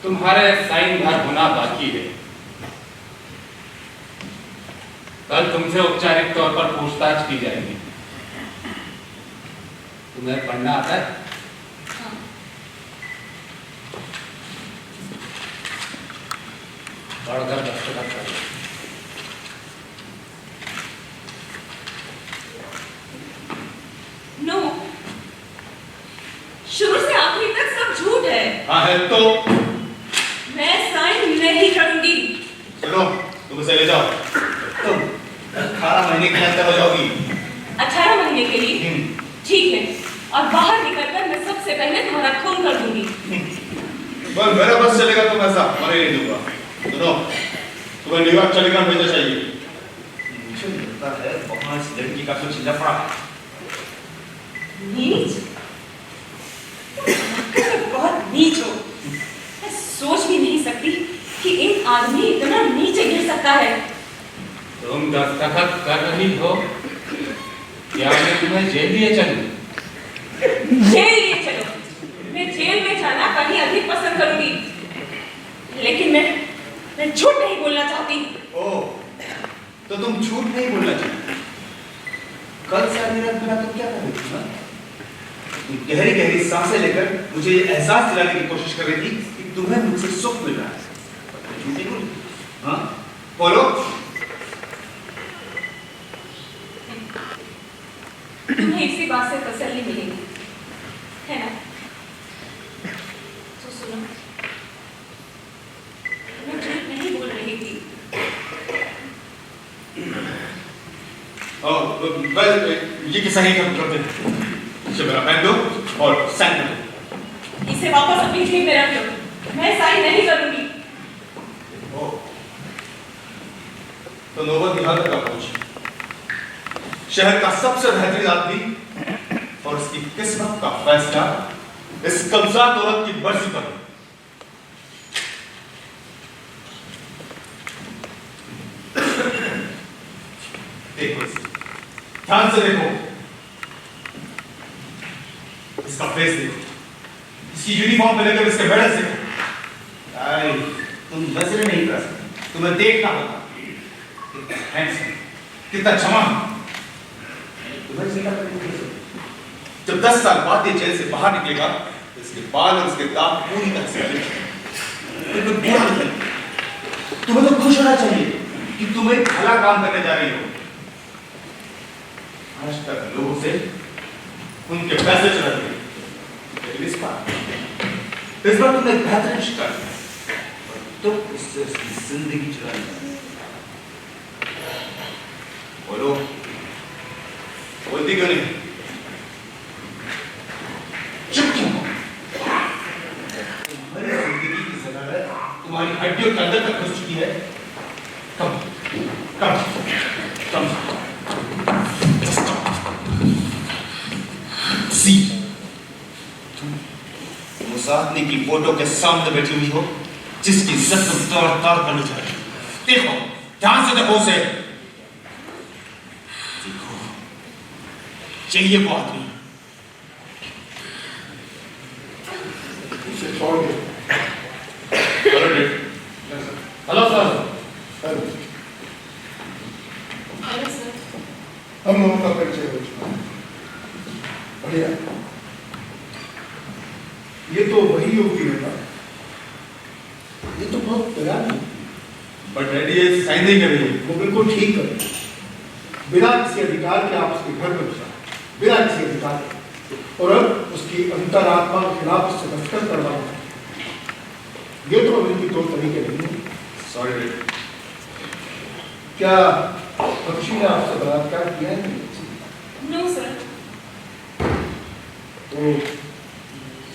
तुम्हारे साइन भर होना बाकी है। कल तुमसे औपचारिक तौर पर पूछताछ की जाएगी। तुम्हें पढ़ना आता है? हाँ। पढ़कर दस्तखत कर लो। नो, शुरू से आखिरी तक सब झूठ है। हाँ है तो मैं साइन नहीं करूंगी। चलो तुम इसे ले जाओ। तुम 18 महीने के अंदर हो जाओगी। 18 महीने के लिए? ठीक है, और बाहर निकलकर मैं सबसे पहले तुम्हारा खून कर दूंगी। बस मेरा बस चलेगा तो मैं ऐसा मरे नहीं दूंगा। सुनो, तुम्हें न्यूयॉर्क टेलीग्राम भेजना चाहिए। मुझे लगता है वहां इस लड़की का कुछ लफड़ा है। नीच? बहुत नीच हो। मैं सोच भी नहीं सकती कि एक आदमी इतना नीचे गिर सकता है। तुम दस्तखत कर रही हो या मैं तुम्हें जेल लिए चलूं? जेल लिए चलो। मैं जेल में जाना कहीं अधिक पसंद करूंगी, लेकिन मैं झूठ नहीं बोलना चाहती। ओह, तो तुम झूठ नहीं बोलना चाहती। कल से आधी रात बिना तुम क्या कर रही थी ना? तुम गहरी गहरी सांसें लेकर मुझे ये एहसास दिलाने की कोशिश कर रही थी कि तुम्हें मुझसे सुख मिल रहा है। झूठ नहीं बोली? हाँ बोलो। तुम्हें इसी बात से तसल्ली मिलेगी, है ना? तो सुनो, मैं झूठ नहीं बोल रही थी। ये किस्सा ही खत्म करते हैं। मेरा पेन दो और साइन कर दो। इसे वापस अपनी जेब में रख लो। मैं साइन नहीं करूंगी। ओह, तो नौबत यहाँ तक पहुंची। शहर का सबसे बेहतरीन आदमी और उसकी किस्मत का फैसला इस कमज़ार औरत की मर्जी पर। देखो इसे, ध्यान से देखो। इसका फेस देखो, इसकी यूनिफॉर्म पे लेकर इसके मेडल्स देखो। आई, तुम नजरें नहीं कर सकते, तुम्हें देखना होगा। कितना हैंडसम, कितना जवान। जब 10 साल बाद ये जेल से बाहर निकलेगा, तो इसके बाल और इसके दांत पूरी तरह से तुम्हें तो खुश होना चाहिए कि तुम एक भला काम करने जा रही हो। आज तक लोगों से उनके पैसे चुरा लिए, लेकिन इस बार तुमने बेहतरीन शिकार किया, तो इससे उसकी जिंदगी चुरा ली। बोलो, बोलती क्यों नहीं? चुप क्यों हो? तुम्हारी जिंदगी की ज़रूरत तुम्हारी हड्डियों के अंदर तक घुस चुकी है। कम, कम, कम। सी, तुम उस आदमी की फोटो के सामने बैठी हुई हो, जिसकी इज्जत तुम तोड़-ताड़ करना चाहती हो। देखो, ध्यान से देखो उसे। चाहिए वो आदमी, उसे छोड़ दे। Hello sir. Hello sir. हम लोगों का परिचय हो चुका है। बढ़िया। ये तो वही युवती है ना? ये तो बहुत बयान है। बट डैडी ये साइन नहीं कर रही है। वो बिल्कुल ठीक है। बिना किसी अधिकार के आप उसके घर में घुसा, बिना किसी अधिकार के, और अब उसकी अंतरात्मा के खिलाफ उससे दस्तखत करवाना। ये तो अब इनकी तौर तरीके नहीं है। Sorry daddy. क्या बख्शी ने आपसे बलात्कार किया है? No sir. तो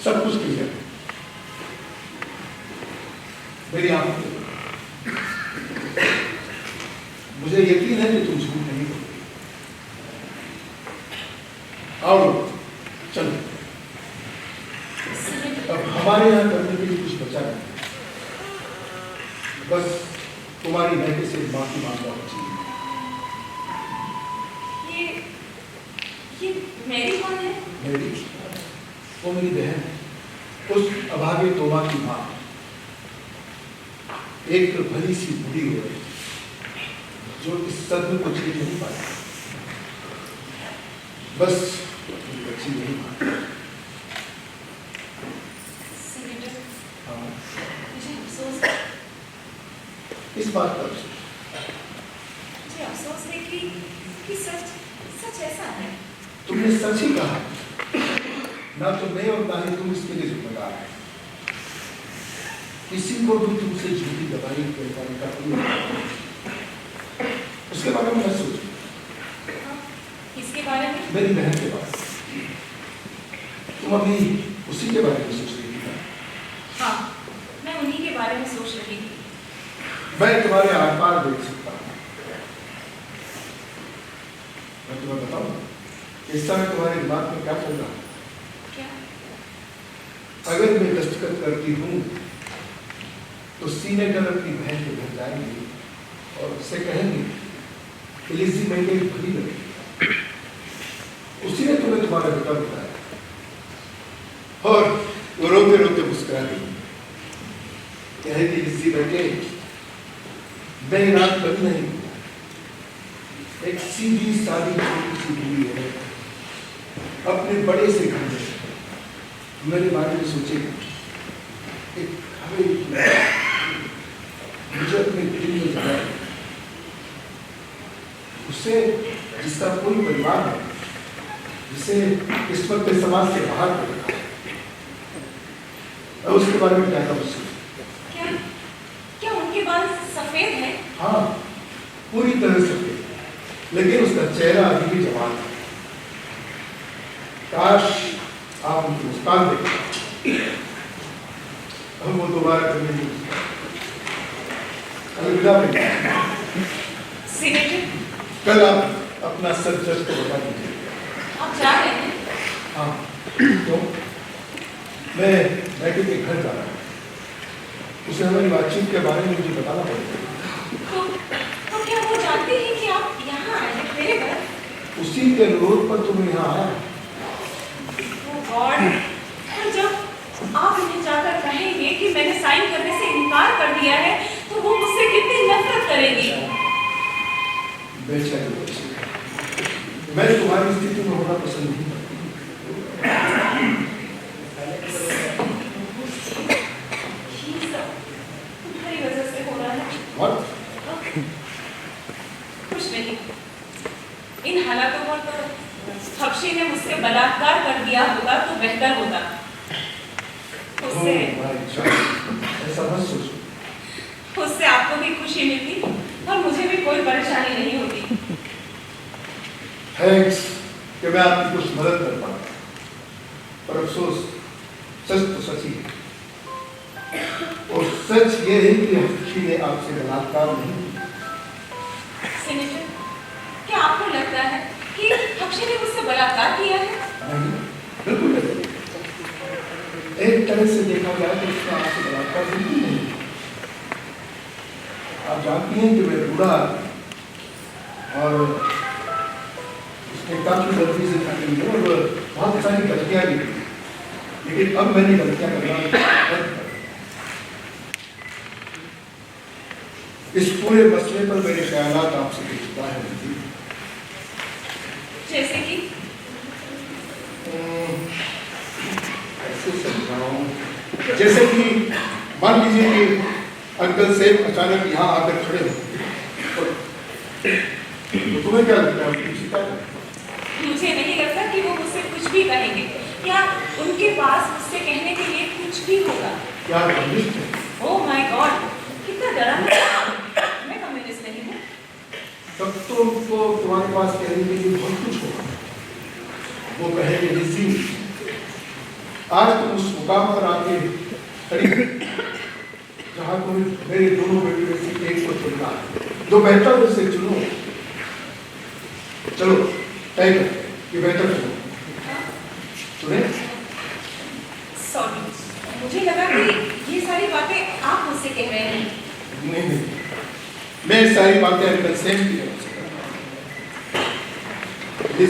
सब कुछ क्लियर है। मेरी आंखों से मुझे यकीन है कि तुम झूठ नहीं बोलोगे। आओ चलो, अब हमारे यहाँ करने के लिए कुछ बचा नहीं, बस तुम्हारी बेटे से माफी मांगना चाहिए। ये मेरी कौन है? मेरी, वो मेरी बहन है, उस अभागे तोबा की माँ। एक भली सी बूढ़ी हो रही जो इस सदमे को झेल नहीं पाई, बस मेरी बच्ची नहीं पाई। सेनेटर, हाँ, मुझे अफसोस है। इस बात पर मुझे अफसोस है कि सच ऐसा है। तुमने सच ही कहा, ना तो मैं और ना ही तुम इसके लिए जिम्मेदार है। किसी को भी तुमसे झूठी दवाई करने का कोई उसके बारे में मत सोचो। इसके बारे में? मेरी बहन के बारे में। तुम अभी उसी के बारे में सोच रही थी ना? हाँ, मैं उन्हीं के बारे में सोच रही थी। मैं तुम्हारे आर पार देख सकता हूँ। मैं तुम्हें बताऊँ इस समय तुम्हारे दिमाग में क्या चल रहा है? क्या? अगर मैं दस्तखत करती हूँ तो सीनेटर अपनी बहन के घर जाएंगे और उससे कहेंगे कि लिज़ी मैंने भली लगी, उसी ने तुम्हें तुम्हारा बेटा बताया, और वो रोते रोते मुस्कुरा देगी, कहेगी लिज़ी बेटे मैं रात कभी नहीं, एक सीधी सादी छोटी सी दूरी है, अपने बड़े से घर में मेरे बारे में सोचेगा, एक हवेली मुझे अपने दिल में जगाए, उससे जिसका कोई परिवार है, जिसे इस वक्त समाज से बाहर कर रखा है, उसके बारे में क्या कब क्या क्या उनके बाल सफेद हैं? हाँ, पूरी तरह सफेद, लेकिन उसका चेहरा अभी भी जवान है। काश आप उनकी मुस्कान देखें, हम वो दोबारा कभी नहीं मुस्कान। अलविदा बेटा। सेनेटर, कल आप अपना सच जज को बता दीजिए। आप जा रहे हैं? हाँ, क्यों? मैं बेटे के घर जा रहा हूँ, उसे हमारी बातचीत के बारे में मुझे बताना पड़ेगा। तो क्या वो जानती है कि आप यहाँ आए हैं मेरे घर? उसी के अनुरोध पर तुम यहाँ आया। Oh God! और जब आप उन्हें जाकर कहेंगे कि मैंने साइन करने से इनकार कर दिया है, तो वो मुझसे कितनी नफरत करेगी। बेचारी बच्ची, मैं तुम्हारी स्थिति में होना पसंद नहीं करती। ये सब तुम्हारी वजह से हो रहा है। और कुछ नहीं, इन हालातों पर तो हफ्शी ने मुझसे बलात्कार कर दिया होगा तो बेहतर होता। उससे ऐसा मत सोचो। उससे आपको भी खुशी मिलती और मुझे भी कोई परेशानी नहीं होती। थैंक्स कि मैं आपकी कुछ मदद कर पाया, पर अफसोस सच तो सच ही है, और सच ये है कि हफ्शी ने आपसे बलात्कार नहीं किया। सेनेटर, क्या आपको लगता है कि हफ्शी ने मुझसे बलात्कार किया है? नहीं, बिल्कुल नहीं। एक तरह से देखा जाए तो उसका आपसे बलात्कार बिल्कुल नहीं। आप जानती हैं कि मैं बूढ़ा और उसने काफी गलती से खाती है और बहुत सारी गलतियां भी की, लेकिन अब मैंने गलतियां करना बंद कर दिया। इस पूरे मसले पर मेरे ख्यालात आपसे पूछता है। जैसे कि कैसे समझाऊं? जैसे कि मान लीजिए कि अंकल सेब अचानक यहाँ आकर खड़े हो, तो तुम्हें क्या लगता है? मुझे नहीं लगता कि वो मुझसे कुछ भी कहेंगे या उनके पास मुझसे कहने के लिए कुछ भी होगा। क्या कम्युनिस्ट है? ओह माय गॉड, कितना डरावना। मैं कम्युनिस्ट नहीं हूँ। तब तो उनको तुम्हारे पास कहने के लिए बहुत कुछ होगा। वो कहेंगे लिज़ी, आज तुम उस मुकाम पर आके खड़ी जहाँ तुम मेरे दोनों बेटों में से एक को चुनना है, जो बेहतर है उसे चुनो। चलो तय कर कि बेहतर चुनो। चुने? सॉरी, मुझे लगा कि ये सारी बातें आप मुझसे कह रहे हैं। नहीं, मैं सारी बातें अंकल सेम की तरफ से कर रहा हूं।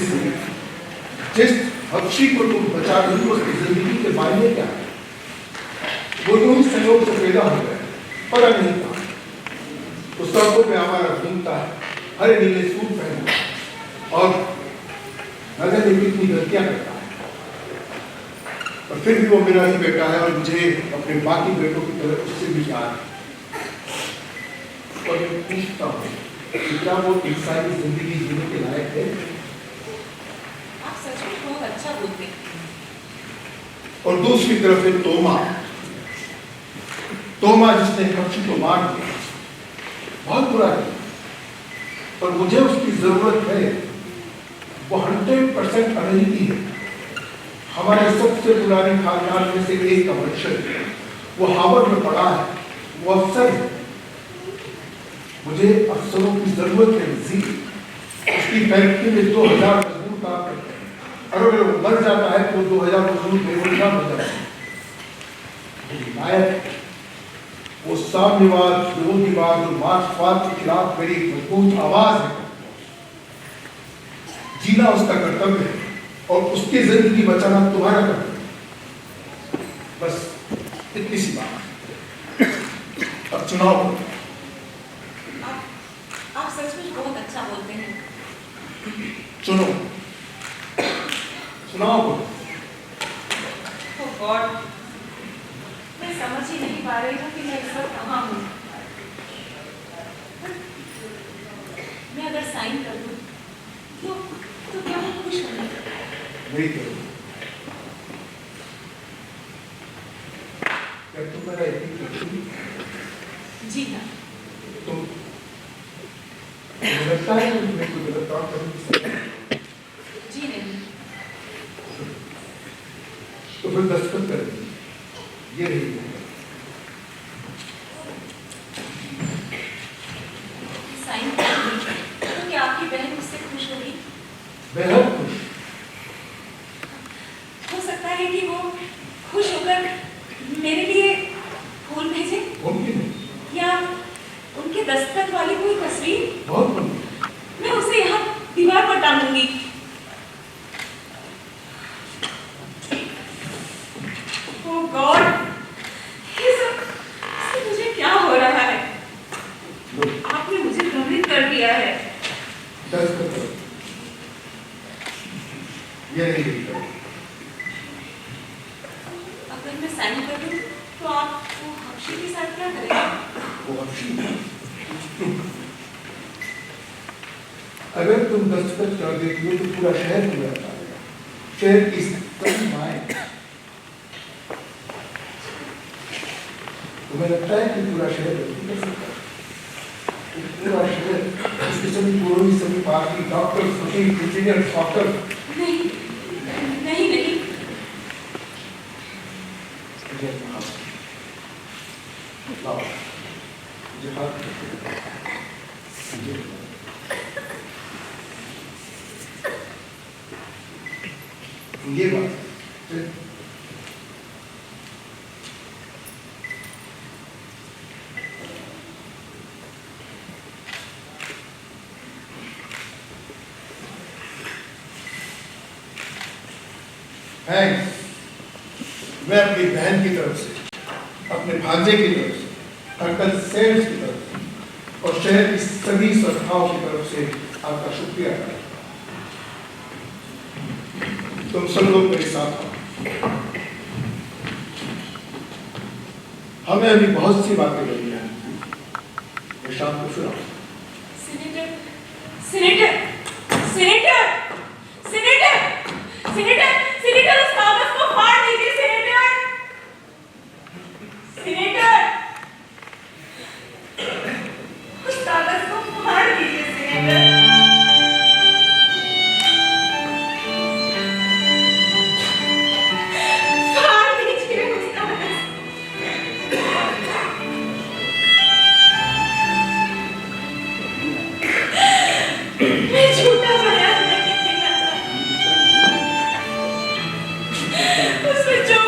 जिस हफ्शी को तुम बचा रही हो उसकी जिंदगी के मायने क्या है? वो यूं ही संयोग से पैदा हो गया, पता नहीं था। तो सड़कों पे हमारा घूमता है, हरे नीले सूट पहना और न जाने कितनी गलतियां करता है, और फिर भी वो मेरा ही बेटा है और मुझे अपने बाकी बेटों की तरह उससे भी प्यार है। और मैं पूछता हूँ कि क्या वो इंसानी जिंदगी जीने के लायक है? आप सच में बहुत अच्छा बोलते हैं। और दूसरी तरफ है तोमा, तोमा जिसने पक्षी को मार दिया, बहुत बुरा है। और मुझे उसकी जरूरत है। वो 100% अमेरिकी है, हमारे सबसे पुराने खानदान में से एक का वंशज है। वो हार्वर्ड में पढ़ा है, वो अफसर है। मुझे अफसरों की जरूरत है जी। उसकी फैक्ट्री में 2000 मजदूर काम करते हैं, और अगर वो मर जाता है तो 2000 मजदूर बेरोजगार हो जाते हैं। नायक वो साम्यवाद, विरोधीवाद और मार्क्सवाद के खिलाफ मेरी मजबूत आवाज है। जीना उसका कर्तव्य है और उसकी जिंदगी बचाना तुम्हारा कर्तव्य है। बस इतनी सी बात। अब चुनाव करो। आप सचमुच बहुत अच्छा बोलते हैं। चुनो, चुनाव करो। Oh God, मैं समझ ही नहीं पा रही हूँ कि मैं इस वक्त कहाँ हूँ। मैं अगर साइन कर दूँ तो क्या मैं खुश हूँ? नहीं करो। क्या तुम मेरा यकीन करती? जी हाँ। तुम मुझे लगता है कि तुम्हें कोई गलत काम करने की जरूरत है? जी नहीं। तो फिर दस्तखत कर दीजिए। ये नहीं है। साइन कर दूँ तो क्या आपकी बहन मुझसे खुश होगी? बेहद खुश। हो सकता है कि वो खुश होकर मेरे लिए फूल भेजे मुमकिन है। या उनके दस्तखत वाली कोई तस्वीर। बहुत मुमकिन। मैं उसे यहाँ दीवार पर टांगूंगी। Oh God, ये सब मुझे क्या हो रहा है? आपने मुझे भ्रमित कर दिया है। दस्तखत करो। ये नहीं लिखा। अगर मैं साइन कर दूं तो आप वो हफ्शी के साथ क्या करेंगे? वो अफशी। अगर तुम दस्तखत कर देती हो तो पूरा शहर पूरा जाएगा। शहर की सभी माएं। तुम्हें लगता है कि पूरा शहर गलती कर सकता है? पूरा शहर, उसके सभी पुरोहित, सभी पार्टी, डॉक्टर, वकील, इंजीनियर, डॉक्टर। नहीं, नहीं, नहीं। लाओ, मुझे हाथ ये बात थैंक्स। मैं अपनी बहन की तरफ से, अपने भांजे की तरफ से, अंकल सेठ की तरफ से और शहर की सभी संस्थाओं की तरफ से आपका शुक्रिया करता हूं। तुम सब लोग मेरे साथ हो। हमें अभी बहुत सी बातें करनी है। मैं शाम को फिर आऊंगा। Senator, senator, senator, senator, senator, senator, उस कागज को फाड़ दीजिए सीनेटर, सीनेटर, उस कागज को फाड़ दीजिए सीनेटर। फाड़ दीजिए उस कागज। मैं झूठा बयान नहीं देना चाहती। उसमें जो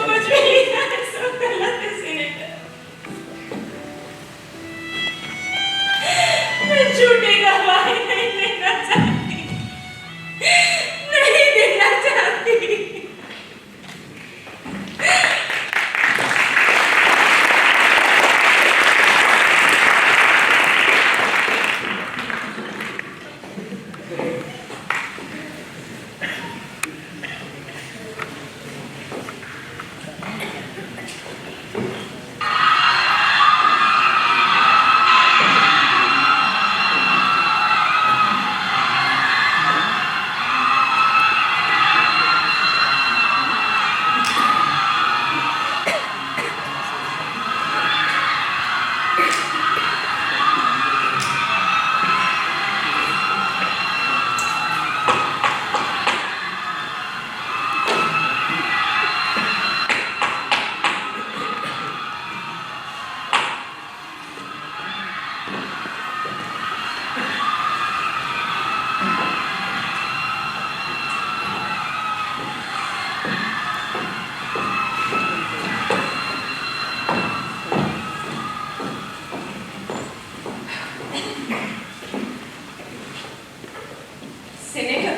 सेनेटर,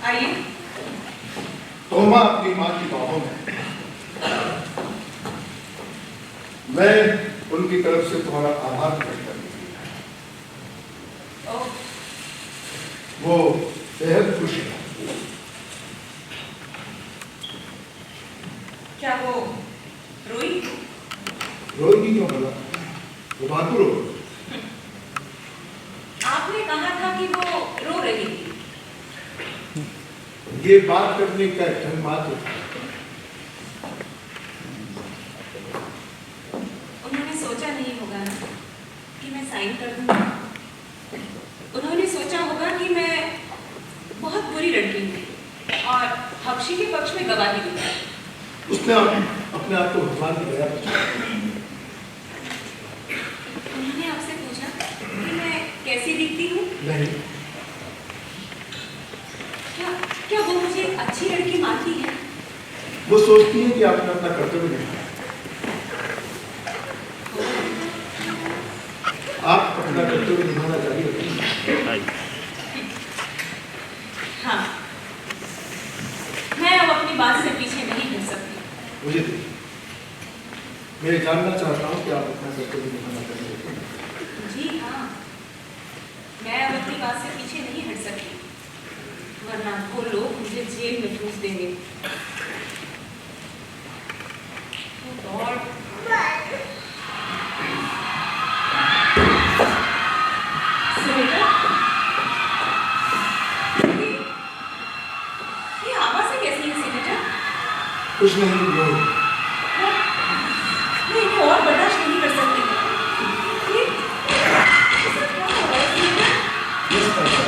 आइए। तोमा अपनी माँ की बाहों में, मैं उनकी तरफ से तुम्हारा आभार प्रकट करने के लिए आया। ओह, वो बेहद खुश है। क्या वो रोई? रोएगी क्यों भला? वो बहादुर हो। आपने कहा था कि वो रो रही थी। ये बात करने का ढंग मात्र था। उन्होंने सोचा नहीं होगा ना कि मैं साइन कर दूंगा। उन्होंने सोचा होगा कि मैं बहुत बुरी लड़की हूँ और हफ्शी के पक्ष में गवाही दूंगा। उसने अपने आप को भगवान की दया पर छोड़ा। उन्होंने आपसे पूछा कि मैं कैसी दिखती हूँ? नहीं, क्या वो मुझे अच्छी लड़की मानती है? वो सोचती है कि आपने अपना कर्तव्य निभाया। आप अपना कर्तव्य निभाना जारी रखें। हाँ, मैं अब अपनी बात से पीछे नहीं हट सकती। मुझे देखिए, मैं जानना चाहता हूँ कि आप अपना कर्तव्य निभाना जारी रखें। जी हाँ, मैं अब अपनी बात से पीछे नहीं हट सकती, वरना वो लोग मुझे जेल में ठूस देंगे। Oh God! सेनेटर, ये आवाज़ें कैसी हैं सेनेटर? कुछ नहीं, वो मैं इन्हें और बर्दाश्त नहीं कर सकती। ये सब क्या हो रहा है सेनेटर? इस तरह से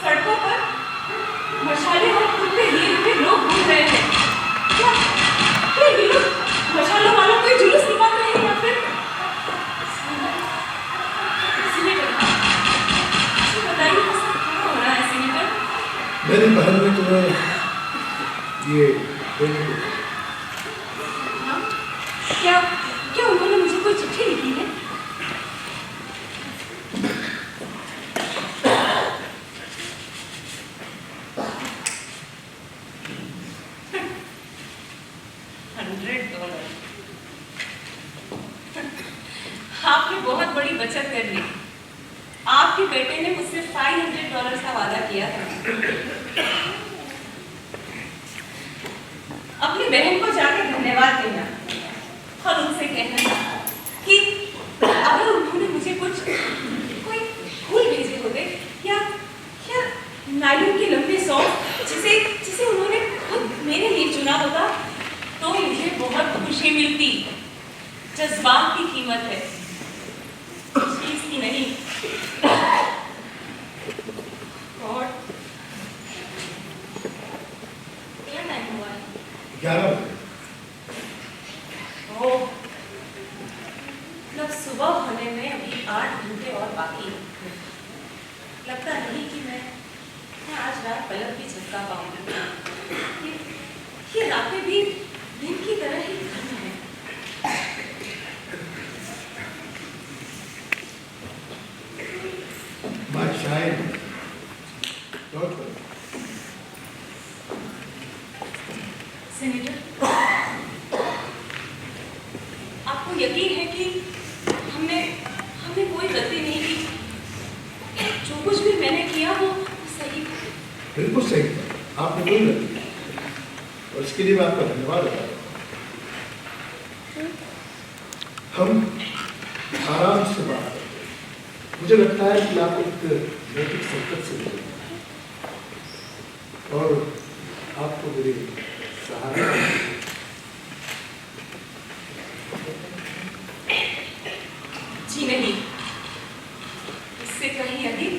सड़कों पर मशाले और कुत्ते लिए हुए लोग घूम रहे हैं। क्या ये लोग मशालों वालों को जुलूस निकाल रहे हैं या फिर सेनेटर, मुझे बताइए ऐसा क्या हो रहा है सेनेटर? मेरी बहन ने तुम्हें ये देने को हाँ? क्या क्या उन्होंने मुझे कोई चिट्ठी लिखी है? $100। आपने बहुत बड़ी बचत कर ली। आपके बेटे ने मुझसे $500 का वादा किया था। अपनी बहन को जाकर धन्यवाद देना और उनसे कहना कि अगर उन्होंने मुझे कोई फूल भेजे होते या नायलॉन के लंबे सॉन्ग जिसे उन्होंने खुद मेरे लिए चुना होता तो मुझे बहुत खुशी मिलती। जज्बात की कीमत है, चीज की नहीं। और क्या टाइम हुआ है? 11 बजे। ओह, मतलब सुबह होने में अभी 8 घंटे और बाकी है। लगता नहीं कि मैं आज रात पलक भी झपका पाऊंगी। ये रातें भी दिन की तरह ही घन है। बात शायद लौट कर। सेनेटर, आपको यकीन है कि हमने कोई गलती नहीं की? जो कुछ भी मैंने किया वो सही था? बिल्कुल सही था, आपने कोई गलती नहीं और इसके लिए मैं आपका धन्यवाद अदा करता हूं। हम आराम से बात करते हैं। मुझे लगता है कि आप एक नैतिक संकट से गुजरे और आपको मेरे सहारा जी नहीं, इससे कहीं अधिक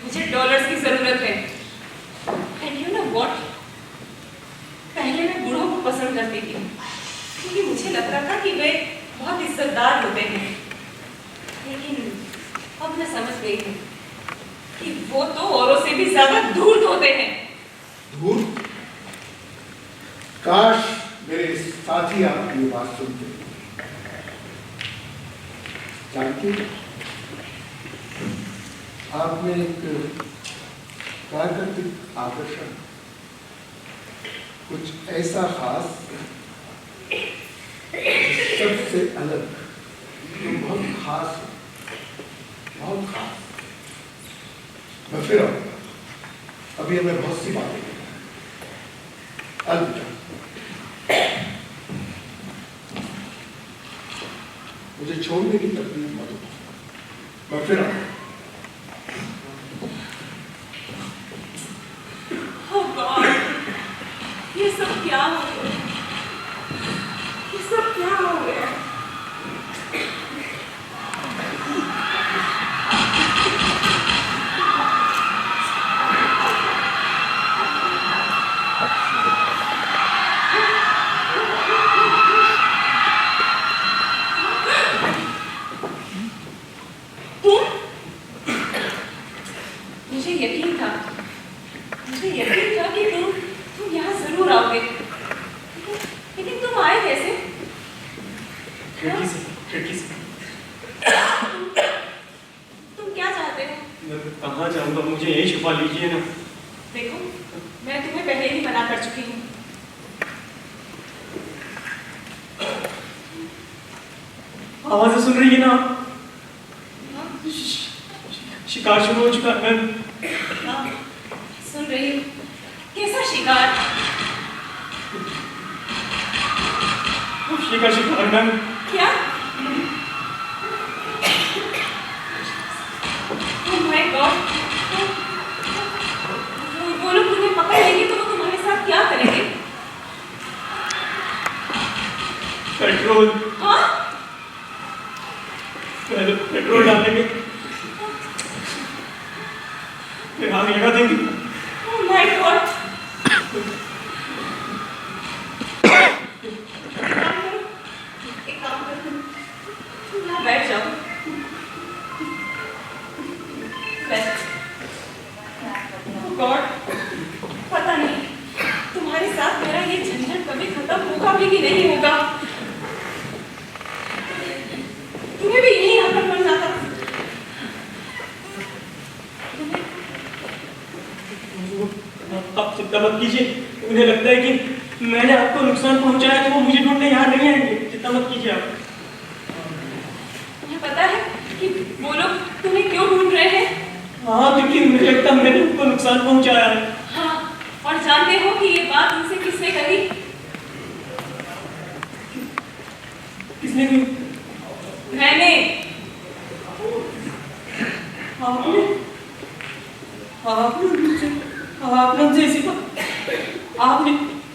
मुझे डॉलर्स की जरूरत है। एंड यू नो व्हाट, पहले मैं बूढ़ों को पसंद करती थी क्योंकि मुझे लगता था कि वे बहुत इज्जतदार होते हैं, लेकिन अब मैं समझ गई हूँ कि वो तो औरों से भी ज्यादा धूर्त होते हैं। धूर्त? काश मेरे साथी आपकी ये बात सुनते। जानती हैं, आप में एक प्राकृतिक आकर्षण, कुछ ऐसा खास सबसे अलग, जो बहुत खास है, बहुत खास। मैं फिर आऊंगा, अभी हमें बहुत सी बातें करनी हैं। अलविदा। मुझे छोड़ने की तकलीफ मत हो, मैं फिर आऊंगा। Oh God, ये सब क्या हो गया? ये सब क्या हो गया? मुझे यकीन था कि तुम यहाँ जरूर आओगे, लेकिन तुम आए कैसे? खिड़की से। तुम क्या चाहते हो? मैं कहाँ जाऊँगा, मुझे यही छुपा लीजिए ना। देखो, मैं तुम्हें पहले ही मना कर चुकी हूँ। आवाज़ सुन रही है ना? शिकार शुरू हो चुका है। हाँ, सुन रही हूँ। कैसा शिकार? शिकार मैम। क्या? Oh my God! वो लोग तुम्हें पकड़ लेंगे तो वो तुम्हारे साथ क्या करेंगे? पेट्रोल। हाँ? पहले पेट्रोल डालेंगे, फिर आग लगा देंगे। Oh my God! एक काम करो, तुम यहाँ बैठ जाओ। Oh God! पता नहीं तुम्हारे साथ मेरा ये झंझट कभी खत्म होगा भी कि नहीं होगा। तुम्हें भी यही यहाँ पर मरना था। आप चिंता मत कीजिए, मुझे लगता है कि मैंने आपको नुकसान पहुंचाया तो वो मुझे ढूंढने यहाँ नहीं आएंगे। चिंता मत कीजिए आप। तुम्हें पता है कि वो लोग तुम्हें क्यों ढूंढ रहे हैं? हाँ, क्योंकि मुझे लगता है मैंने उनको नुकसान पहुंचाया है। हाँ, और जानते हो कि ये बात उनसे किसने कही? किसने की? मैंने। आपने उनसे इसी बात आपने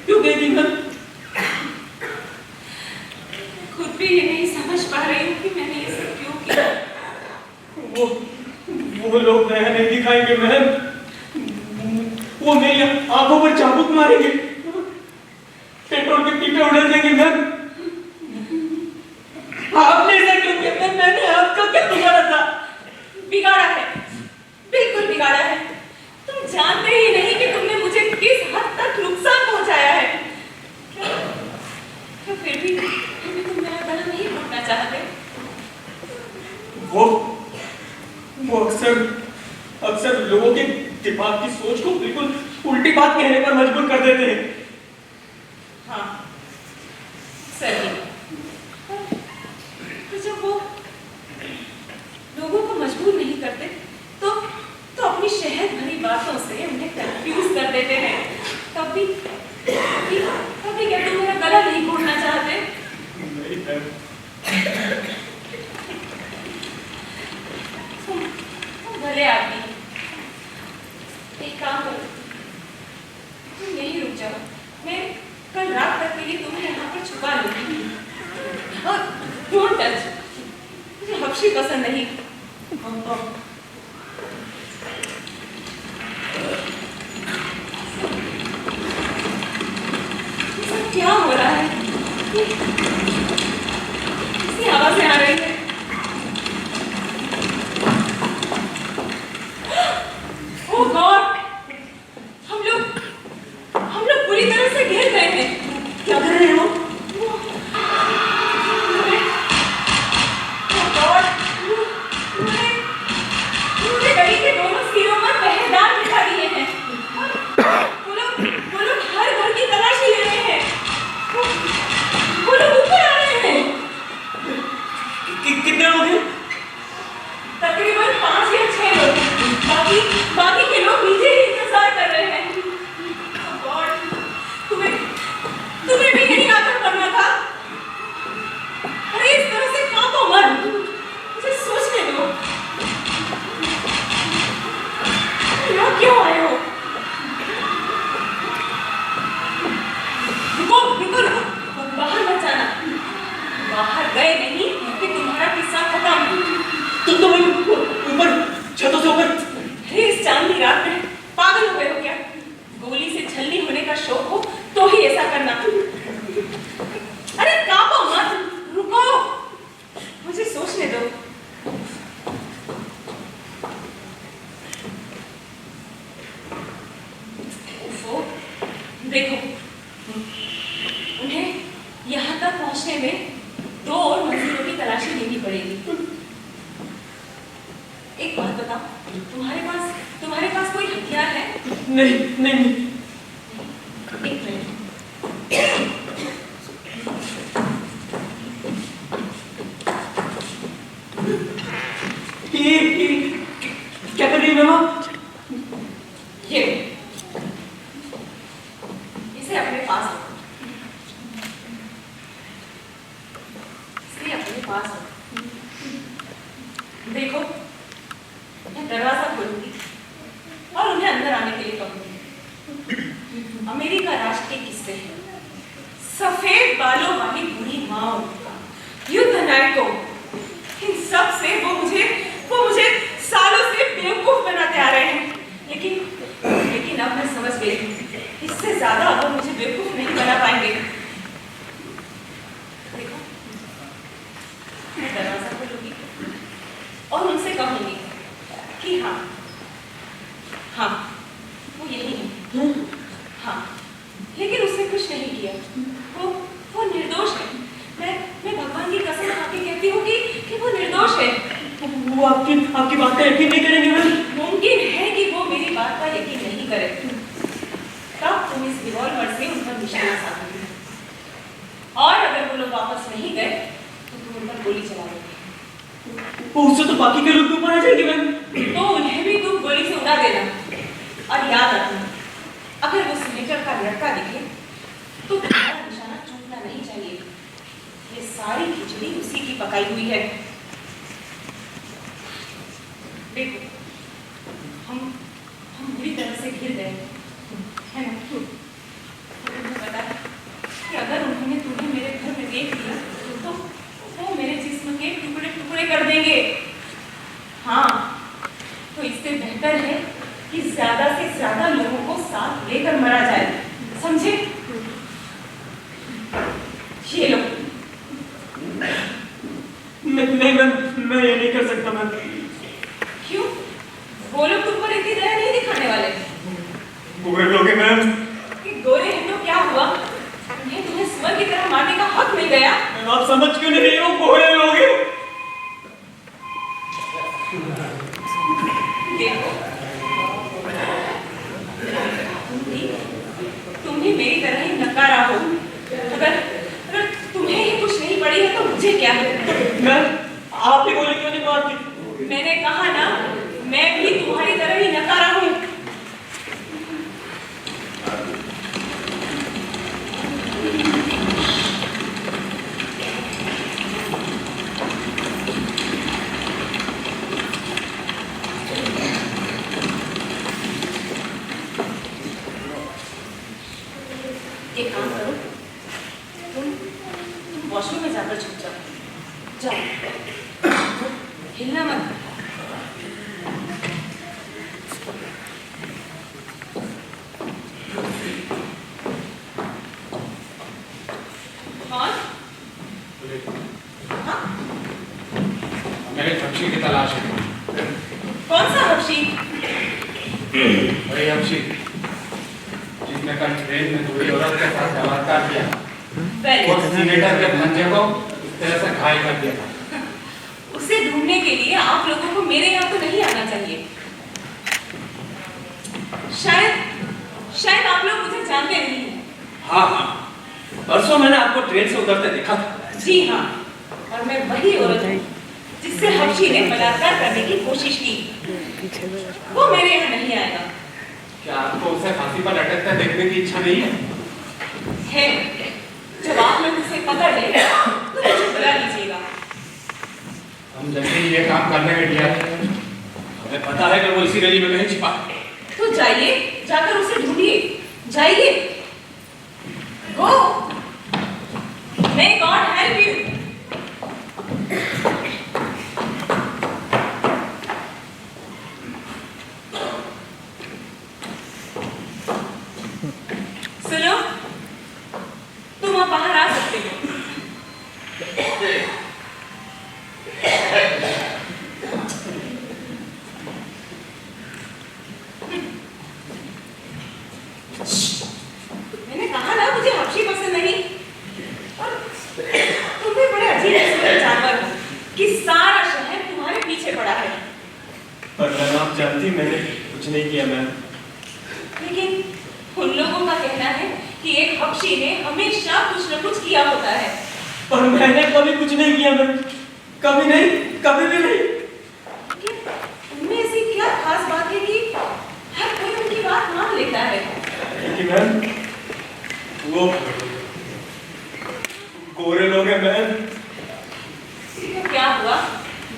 क्यों कह दी? मैं खुद भी ये नहीं समझ पा रही हूँ कि मैंने ये सब क्यों किया। वो लोग नया नहीं दिखाएंगे मैम, वो मेरी आंखों पर चाबुक मारेंगे, पेट्रोल के पीपे उड़ा देंगे मैम। आपने ऐसा क्यों किया मैम? मैंने आपका क्या बिगाड़ा था? बिगाड़ा है, बिल्कुल बिगाड़ा है। तुम जानते ही नहीं कि तुमने मुझे किस हद तक नुकसान पहुंचाया है। क्या फिर भी तुम मेरा गला नहीं घोटना चाहते? वो अक्सर लोगों के दिमाग की सोच को बिल्कुल उल्टी बात कहने पर मजबूर कर देते हैं। हाँ, सही। तो जब वो लोगों को मजबूर नहीं करते तो अपनी शहद भरी बातों से उन्हें कंफ्यूज कर देते हैं। कभी क्या तुम मेरा गला नहीं घोटना चाहते? तुम भले आदमी। एक काम करो, तुम यहीं रुक जाओ, मैं कल रात तक के लिए तुम्हें यहाँ पर छुपा लूंगी। और डोंट टच, मुझे हफ्शी पसंद नहीं। क्या हो रहा है? किसकी आवाजें आ रही है? ओह गॉड, हम लोग पूरी तरह से घिर गए हैं। क्या कर रहे हो? ओह गॉड, कितने लोग हैं? तकरीबन 5 या 6 लोग। बाकी के लोग नीचे ही इंतजार कर रहे हैं। Oh God, तुम्हें भी यही आकर करना था। अरे इस तरह से कांपो मत, मुझे सोचने दो। यहाँ क्यों आए हो? रुको, बाहर मत जाना। बाहर गए नहीं कि तुम्हारा किस्सा खत्म। तुम ऊपर, छतों से ऊपर। इस चांदनी रात में पागल हो गए हो क्या? गोली से छलनी होने का शौक हो तो ही ऐसा करना। अरे कांपो मत, रुको, मुझे सोचने दो। उफ़ो, देखो, उन्हें यहाँ तक पहुँचने में 2 और मंजिलों की तलाशी लेनी पड़ेगी। एक बात बताओ, तुम्हारे पास कोई हथियार है? नहीं। एक मिनट। क्या कर रही है मैम? ये इसे अपने पास रखो। देखो, मैं दरवाजा खोलूंगी और उन्हें अंदर आने के लिए कहूंगी। अमेरिका राष्ट्र के किस्से हैं। सफेद बालों वाली बूढ़ी माँ, युद्ध नायकों, इन सब से वो मुझे सालों से बेवकूफ बनाते आ रहे हैं। लेकिन अब मैं समझ गई, इससे ज्यादा अब वो मुझे बेवकूफ नहीं बना पाएंगे। देखो, मैं दरवाजा खोलूंगी और उनसे कहूंगी कि हाँ, वो यही है। हाँ, लेकिन उसने कुछ नहीं किया। वो निर्दोष है। मैं भगवान की कसम खा के कहती हूँ कि वो निर्दोष है। वो आपकी बात का यकीन नहीं करेंगे मैम? मुमकिन है कि वो मेरी बात का यकीन नहीं करे। तब तुम इस रिवॉल्वर से उन पर निशाना साधोगे, और अगर वो लोग वापस नहीं गए तो तुम उन पर गोली चला दोगे। उससे तो बाकी के लोग ऊपर आ जाएंगे मैम। तो उन्हें भी तुम गोली से उड़ा देना। और याद रखना, अगर वो सीनेटर का लड़का दिखे तो तुम्हारा निशाना चूकना नहीं चाहिए। ये सारी खिचड़ी उसी की पकाई हुई है। देखो, हम बुरी तरह से घिर गए है ना? तुम्हें पता है कि अगर उन्होंने तुम्हें मेरे घर में देख लिया तो वो मेरे जिस्म के टुकड़े टुकड़े कर देंगे। हाँ, तो इससे बेहतर है कि ज्यादा से ज्यादा लोगों को साथ लेकर मरा जाए, समझे? ये लो। नहीं मैम, मैं ये नहीं कर सकता मैम। क्यों? वो लोग तुम पर इतनी दया नहीं दिखाने वाले। बुरे लोग हैं मैम। कि गोरे हैं तो क्या हुआ? उन्हें तुम्हें सुअर की तरह मारने का हक मिल गया। आप समझ क्यों नहीं रहे हो? बुरे लोग हैं। देखो, तुम भी मेरी तरह ही नकारा हो। अगर तुम्हें ही कुछ नहीं पड़ी है तो मुझे क्या है? मैम, आप ही गोली क्यों नहीं मारती? मैंने कहा ना, मैं भी तुम्हारी तरह ही नकारा हूँ। एक काम करो, तुम वॉशरूम में जाकर छुप जाओ। हिलना मत। कौन? हाँ? मेरे हफ्शी की तलाश है। कौन सा हफ्शी? वही हफ्शी जिसने कल ट्रेन में दूसरी औरत के साथ बलात्कार किया। और सीनेटर के भंजे को इस तरह से घायल कर दिया था। उसे ढूंढने के लिए आप लोगों को मेरे यहाँ तो नहीं आना चाहिए। शायद आप लोग मुझे जानते नहीं हैं। हाँ, परसों मैंने आपको ट्रेन से उतरते देखा था। जी हाँ, और और मैं वही औरत हूँ जिससे हफ्शी ने बलात्कार करने की कोशिश की। वो मेरे यहाँ नहीं आएगा। क्या आपको उसे फांसी पर लटकता देखने की इच्छा नहीं है? है, जब आप लोग उसे पकड़ ले तो मुझे बुला लीजिएगा। हम जल्दी ही ये काम करने में लिया है। हमें पता है कि वो इसी गली में कहीं छिपा है। तो जाइए, जाकर उसे ढूंढिए, जाइए। गो, मे गॉड हेल्प यू। सुनो, तुम अब बाहर आ सकते हो। मैंने कहा ना मुझे हफ्शी पसंद नहीं। और तुम भी बड़े अजीब किस्म जानवर हो कि सारा शहर तुम्हारे पीछे पड़ा है। पर मैम आप जानती मैंने कुछ नहीं किया मैम। लेकिन उन लोगों का कहना है कि एक हफ्शी ने हमेशा कुछ न कुछ किया होता है। पर मैंने कभी कुछ नहीं किया मैम, कभी नहीं, कभी भी नहीं। लेकिन उनमें ऐसी क्या खास बात है कि हर कोई उनकी बात मान लेता है? लेकिन मैम वो गोरे लोग हैं मैम। तो क्या हुआ?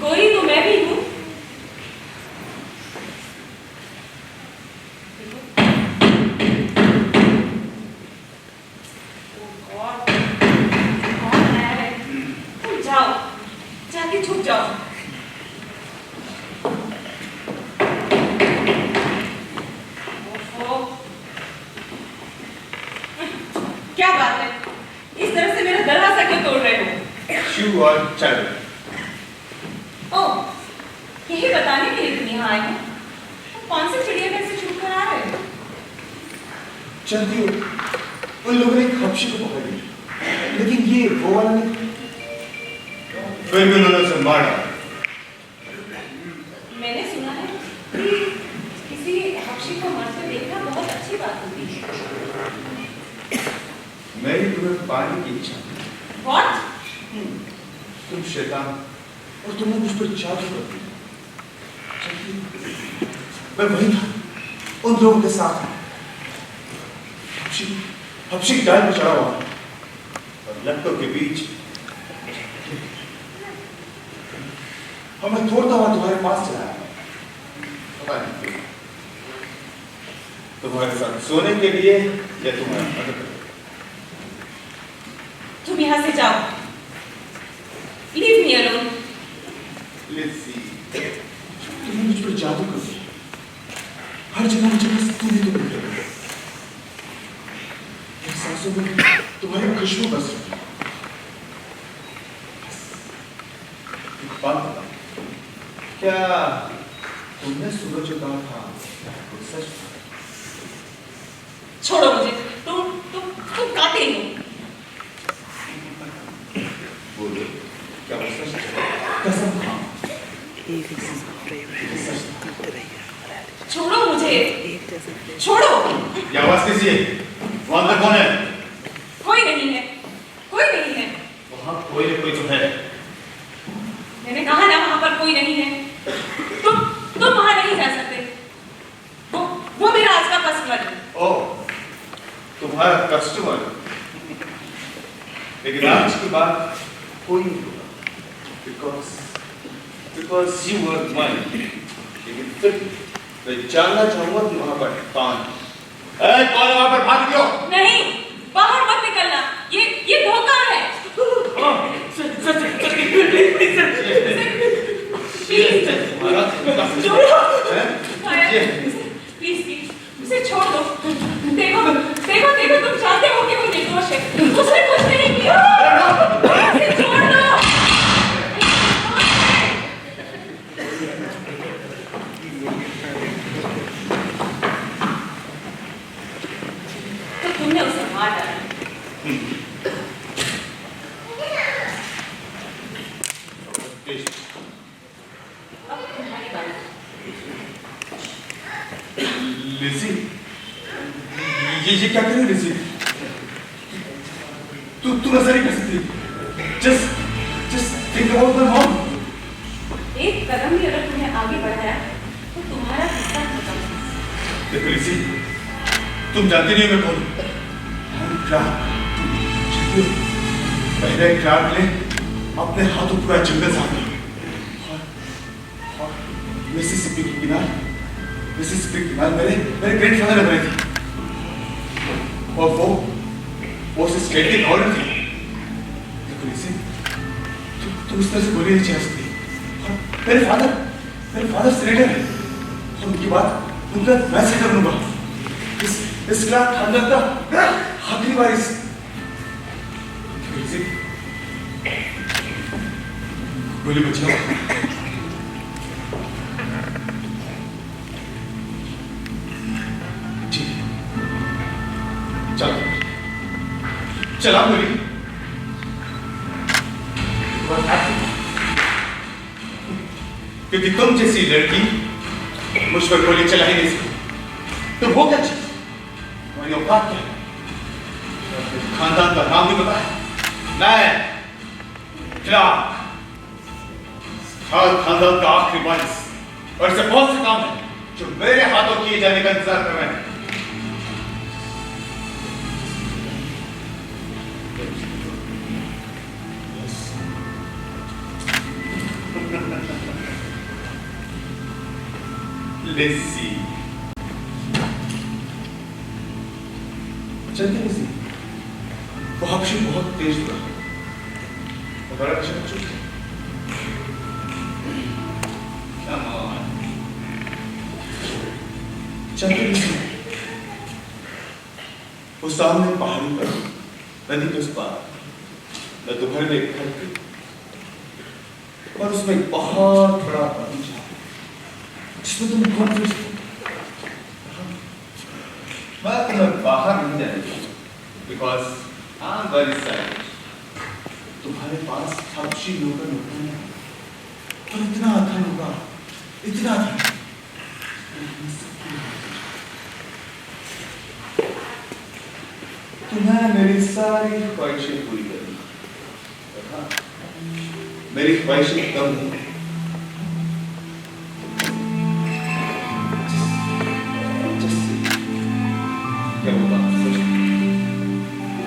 गोरी तो मैं भी हूँ। जाओ, जाके छुप जाओ। ओहो, क्या बात है? इस तरह से मेरा दरवाजा क्यों तोड़ रहे हो? शू और चल। ओह, यही बताने के लिए तुम यहाँ आए हो? तो कौन से चिड़ियाघर से छुप कर आ रहे हो? जल्दी उन लोगों ने एक हफ्शी को पकड़ लिया, लेकिन ये वो वाला नहीं। फिर भी उन्होंने उसे मार डाला। मैंने सुना है कि किसी हफ्शी को मरते देखना बहुत अच्छी बात होती है। मेरी तुम्हें पाने की इच्छा थी। What? तुम शैतान और तुमने मुझ पर जादू कर दिया। मैं वही था, उन लोगों के साथ हफ्शी की डाल पर चढ़ा हुआ और लड़कों के बीच हमें तोड़ता हुआ तुम्हारे पास चला आया। पता नहीं क्यों, तुम्हारे साथ सोने के लिए या तुम्हारा मदद करने। तुम यहाँ से जाओ। Leave me alone. तुमने मुझ पर जादू कर दिया। हर जगह मुझे बस तुम ही मिल रहे हो। एहसासों में तुम्हारी खुशबू बस रही है। एक बात बताओ, क्या तुमने सूरज जो कहा था वो सच था? छोड़ो मुझे। तुम कातिल हो। बोलो, क्या वो सच था? कसम खा। छोड़ो मुझे, छोड़ो। ये आवाज किसी है? वहां अंदर कौन है? कोई नहीं है, कोई नहीं है। वहां कोई न कोई तो है। मैंने कहा ना वहां पर कोई नहीं है। तुम वहां नहीं जा सकते। वो मेरा आज का कस्टमर है। ओह, तुम्हारा कस्टमर। लेकिन आज के बाद कोई नहीं होगा, because you were mine. लेकिन फिर मैं जानना चाहूंगा कि वहां पर कौन है वहां पर? भाग क्यों? नहीं, बाहर मत निकलना। ये धोखा है। प्लीज उसे छोड़ दो। देखो तुम जानते हो कि वो निर्दोष है। उसने कुछ नहीं किया। उसे छोड़ दो। तो तुमने उसे मार डाला। अब तुम्हारी बात। लिज़ी, ये क्या कर रही है लिज़ी? तू नजर नहीं कर सकती। Just about my mom? एक कदम भी अगर तुमने आगे बढ़ाया तो तुम्हारा हिस्सा खत्म। देखो लिसी, तुम जानती नहीं हो मैं कौन हूँ। पहले क्लार्क ने अपने हाथों पूरा जंगल साफ किया और मिसिसिपी की किनार मेरे ग्रैंडफादर ने बनाई थी और वो उस स्टेट की गवर्नर थी। देखो लिसी, तुम इस तरह से बोली नहीं चाह सकती। मेरे फादर सेनेटर है और उनकी बात मैं से कर लूंगा। इस क्लार्क खानदान का आखिरी वारिस। बोली बच्चा, चला बोली। क्योंकि तुम जैसी लड़की मुझ पर गोली चला ही नहीं सकती। तो वो क्या चीज, तुम्हारी औकात क्या है? खानदान का नाम भी पता है? मैं क्लार्क, खानदान का आखिरी वारिस, और ऐसे बहुत से काम है जो मेरे हाथों किए जाने का इंतजार कर रहे हैं। लिसी, चलते लिसी, वो हब्शी बहुत तेज था, बड़ा अच्छा चुप। Come on, चलते लिसी। उस सामने पहाड़ी पर नदी के उस पार मैं दोपहर में घर गई और उसमें एक बहुत बड़ा बगीचा जिसमें तुम कॉन्फ्रेंस मैं तुम्हें बाहर नहीं जाने because I am very sad. तुम्हारे पास हब्शी लोगन होता है और इतना धन होगा, इतना धन। तुम्हें मेरी सारी ख्वाहिशें पूरी करनी, मेरी ख्वाहिशें कम नहीं। क्या वो बात सच है?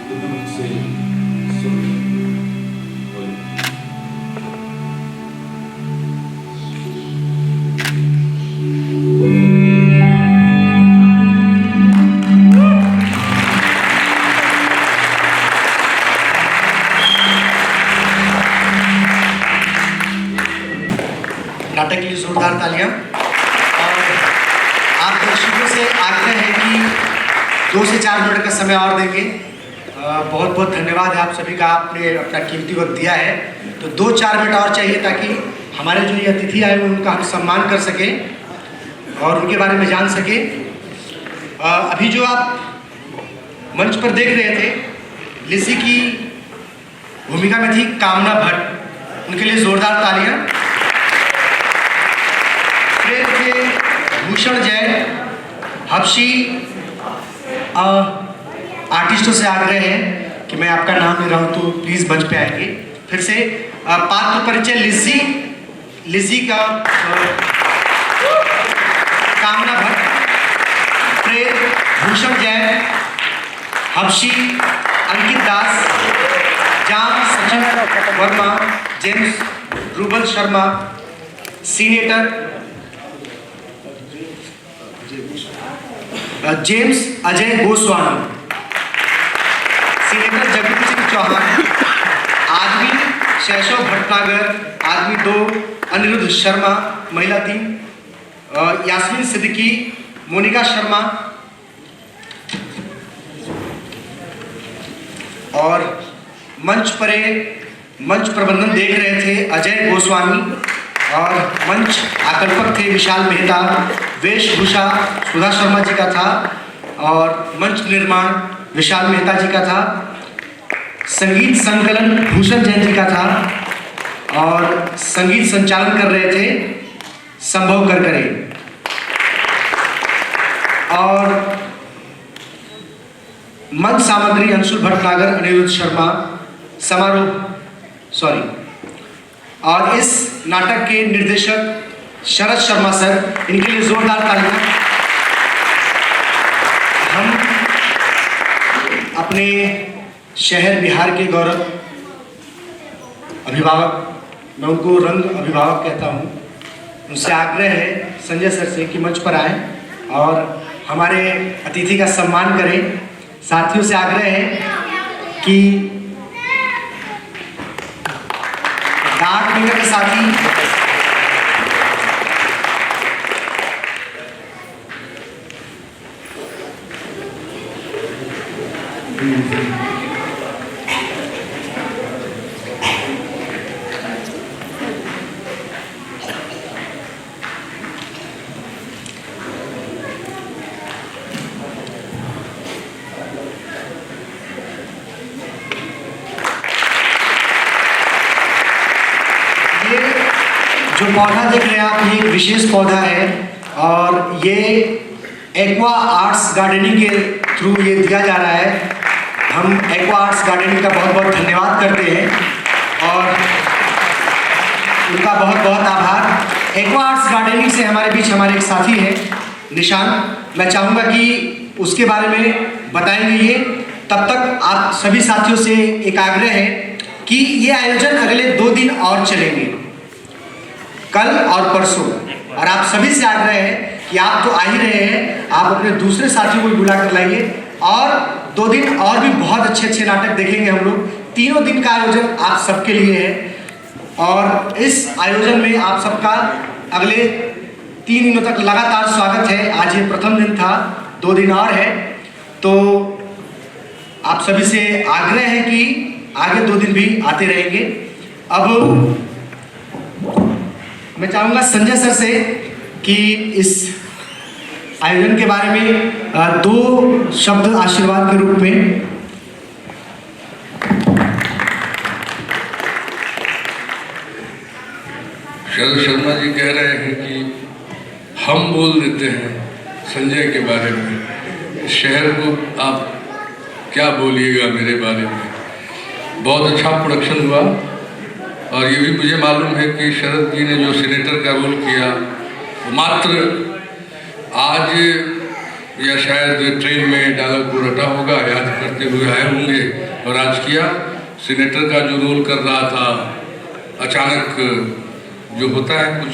तुम्हें मुझसे सुन बोलो। नाटक के लिए जोरदार तालियां। और आप दर्शकों से आग्रह है कि 2 से 4 मिनट का समय और देंगे। बहुत बहुत धन्यवाद है आप सभी का, आपने अपना कीमती वक्त दिया है। तो 2-4 मिनट और चाहिए ताकि हमारे जो ये अतिथि आए हैं उनका हम सम्मान कर सकें और उनके बारे में जान सकें। अभी जो आप मंच पर देख रहे थे, लिसी की भूमिका में थी कामना भट्ट, उनके लिए जोरदार तालियां। प्रेम के भूषण जैन, हब्शी आर्टिस्टों से आग्रह है कि मैं आपका नाम ले रहा हूँ तो प्लीज मंच पे आएंगे। फिर से पात्र परिचय लिसी का कामना भट्ट, प्रेम भूषण जैन, हब्शी अंकित दास, जाम Sachin Verma, James Rubal Sharma, senator James Ajay Goswami, senator Jagdish Singh Chauhan, आदमी शैशव भटनागर, आदमी 2 अनिरुद्ध शर्मा, महिला 3 यास्मीन सिद्दीकी, मोनिका शर्मा और मंच प्रबंधन देख रहे थे अजय गोस्वामी और मंच आकल्पक थे विशाल मेहता, वेशभूषा सुधा शर्मा जी का था और मंच निर्माण विशाल मेहता जी का था, संगीत संकलन भूषण जैन जी का था और संगीत संचालन कर रहे थे संभव करकरे और मंच सामग्री अंशुल भटनागर, अनिरुद्ध शर्मा, और इस नाटक के निर्देशक शरद शर्मा सर, इनके लिए जोरदार तालियां। हम अपने शहर बिहार के गौरव अभिभावक, मैं उनको रंग अभिभावक कहता हूँ, उनसे आग्रह है संजय सर से कि मंच पर आए और हमारे अतिथि का सम्मान करें। साथियों से आग्रह है कि 8 मिनट के साथी जो पौधा देख रहे हैं आप, ये एक विशेष पौधा है और ये एक्वा आर्ट्स गार्डनिंग के थ्रू ये दिया जा रहा है। हम एक्वा आर्ट्स गार्डनिंग का बहुत बहुत धन्यवाद करते हैं और उनका बहुत बहुत आभार। एक्वा आर्ट्स गार्डनिंग से हमारे बीच हमारे एक साथी हैं निशान, मैं चाहूँगा कि उसके बारे में बताएंगे ये। तब तक आप सभी साथियों से एक आग्रह है कि ये आयोजन अगले 2 दिन और चलेंगे, कल और परसों, और आप सभी से आग्रह है कि आप तो आ ही रहे हैं, आप अपने दूसरे साथियों को भी बुला कर लाइए और 2 दिन और भी बहुत अच्छे अच्छे नाटक देखेंगे हम लोग। 3 दिन का आयोजन आप सबके लिए है और इस आयोजन में आप सबका अगले 3 दिनों तक लगातार स्वागत है। आज ये प्रथम दिन था, 2 दिन और है, तो आप सभी से आग्रह है कि आगे 2 दिन भी आते रहेंगे। अब मैं चाहूँगा संजय सर से कि इस आयोजन के बारे में 2 शब्द आशीर्वाद के रूप में। शरद शर्मा जी कह रहे हैं कि हम बोल देते हैं संजय के बारे में, शहर को आप क्या बोलिएगा मेरे बारे में। बहुत अच्छा प्रोडक्शन हुआ और ये भी मुझे मालूम है कि शरद जी ने जो सीनेटर का रोल किया वो मात्र आज या शायद ट्रेन में डायलॉग को रटा होगा, याद करते हुए आए होंगे और आज किया। सीनेटर का जो रोल कर रहा था, अचानक जो होता है, कुछ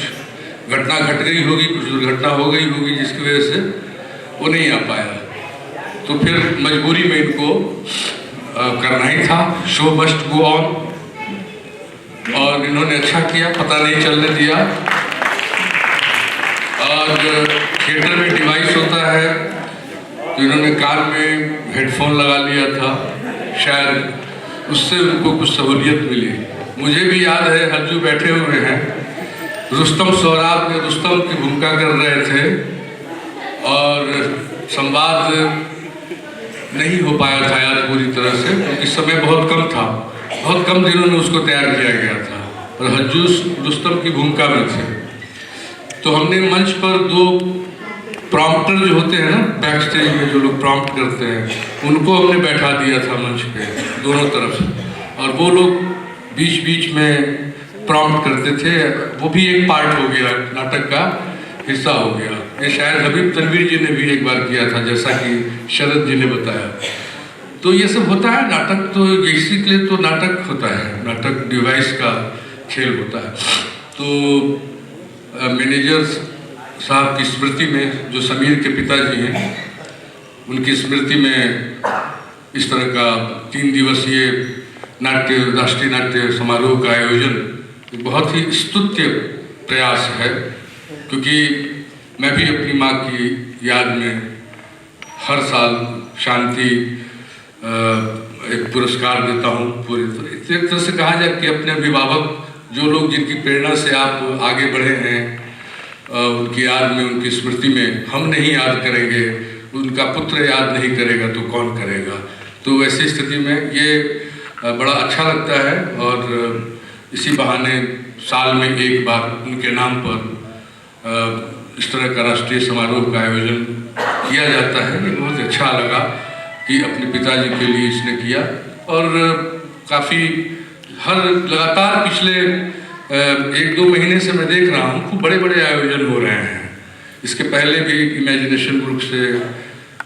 घटना घट गई होगी, कुछ दुर्घटना हो गई होगी जिसकी वजह से वो नहीं आ पाया, तो फिर मजबूरी में इनको करना ही था। शो मस्ट गो ऑन और इन्होंने अच्छा किया, पता नहीं चलने दिया। और थिएटर में डिवाइस होता है तो इन्होंने कान में हेडफोन लगा लिया था, शायद उससे उनको कुछ सहूलियत मिली। मुझे भी याद है, हज्जू बैठे हुए हैं, रुस्तम सोहराब में रुस्तम की भूमिका कर रहे थे और संवाद नहीं हो पाया था याद पूरी तरह से, क्योंकि समय बहुत कम था, बहुत कम दिनों में उसको तैयार किया गया था और हज्जू रुस्तम की भूमिका में थे। तो हमने मंच पर 2 प्रॉम्प्टर जो होते हैं ना, बैक स्टेज में जो लोग प्रॉम्प्ट करते हैं, उनको हमने बैठा दिया था मंच पे दोनों तरफ से, और वो लोग बीच बीच में प्रॉम्प्ट करते थे। वो भी एक पार्ट हो गया, नाटक का हिस्सा हो गया। ये शायद हबीब तनवीर जी ने भी एक बार किया था, जैसा कि शरद जी ने बताया। तो ये सब होता है नाटक, तो इसी के लिए तो नाटक होता है, नाटक डिवाइस का खेल होता है। तो मैनेजर साहब की स्मृति में, जो समीर के पिताजी हैं, उनकी स्मृति में इस तरह का 3 दिवसीय नाट्य, राष्ट्रीय नाट्य समारोह का आयोजन बहुत ही स्तुत्य प्रयास है, क्योंकि मैं भी अपनी माँ की याद में हर साल शांति एक पुरस्कार देता हूँ। पूरी एक तरह से कहा जाए कि अपने अभिभावक, जो लोग जिनकी प्रेरणा से आप आगे बढ़े हैं, उनकी याद में, उनकी स्मृति में हम नहीं याद करेंगे, उनका पुत्र याद नहीं करेगा तो कौन करेगा। तो ऐसी स्थिति में ये बड़ा अच्छा लगता है और इसी बहाने साल में एक बार उनके नाम पर इस तरह का राष्ट्रीय समारोह का आयोजन किया जाता है। ये बहुत अच्छा लगा कि अपने पिताजी के लिए इसने किया और काफ़ी लगातार पिछले 1-2 महीने से मैं देख रहा हूँ खूब बड़े बड़े आयोजन हो रहे हैं। इसके पहले भी इमेजिनेशन ग्रुप से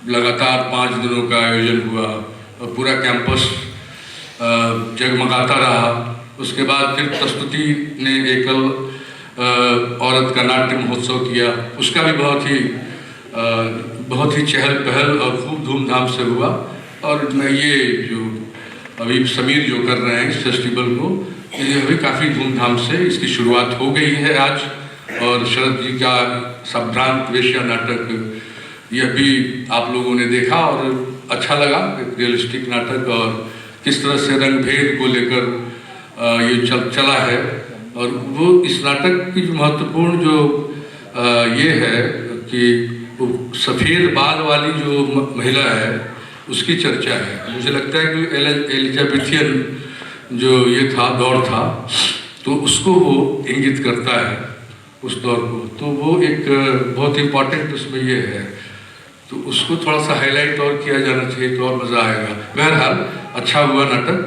लगातार 5 दिनों का आयोजन हुआ और पूरा कैंपस जगमगाता रहा। उसके बाद फिर प्रस्तुति ने एकल औरत का नाट्य महोत्सव किया, उसका भी बहुत ही चहल पहल और खूब धूमधाम से हुआ। और मैं ये जो अभी समीर जो कर रहे हैं इस फेस्टिवल को, ये अभी काफ़ी धूमधाम से इसकी शुरुआत हो गई है आज। और शरद जी का संभ्रांत वेश्या नाटक, यह भी आप लोगों ने देखा और अच्छा लगा, एक रियलिस्टिक नाटक और किस तरह से रंग भेद को लेकर ये चला है। और वो इस नाटक की जो महत्वपूर्ण जो ये है कि वो सफ़ेद बाल वाली जो महिला है उसकी चर्चा है। मुझे लगता है कि एलिजाबेथियन जो ये था दौर था, तो उसको वो इंगित करता है उस दौर को। तो वो एक बहुत इम्पॉर्टेंट उसमें ये है, तो उसको थोड़ा सा हाईलाइट और किया जाना चाहिए तो और मज़ा आएगा। बहरहाल अच्छा हुआ नाटक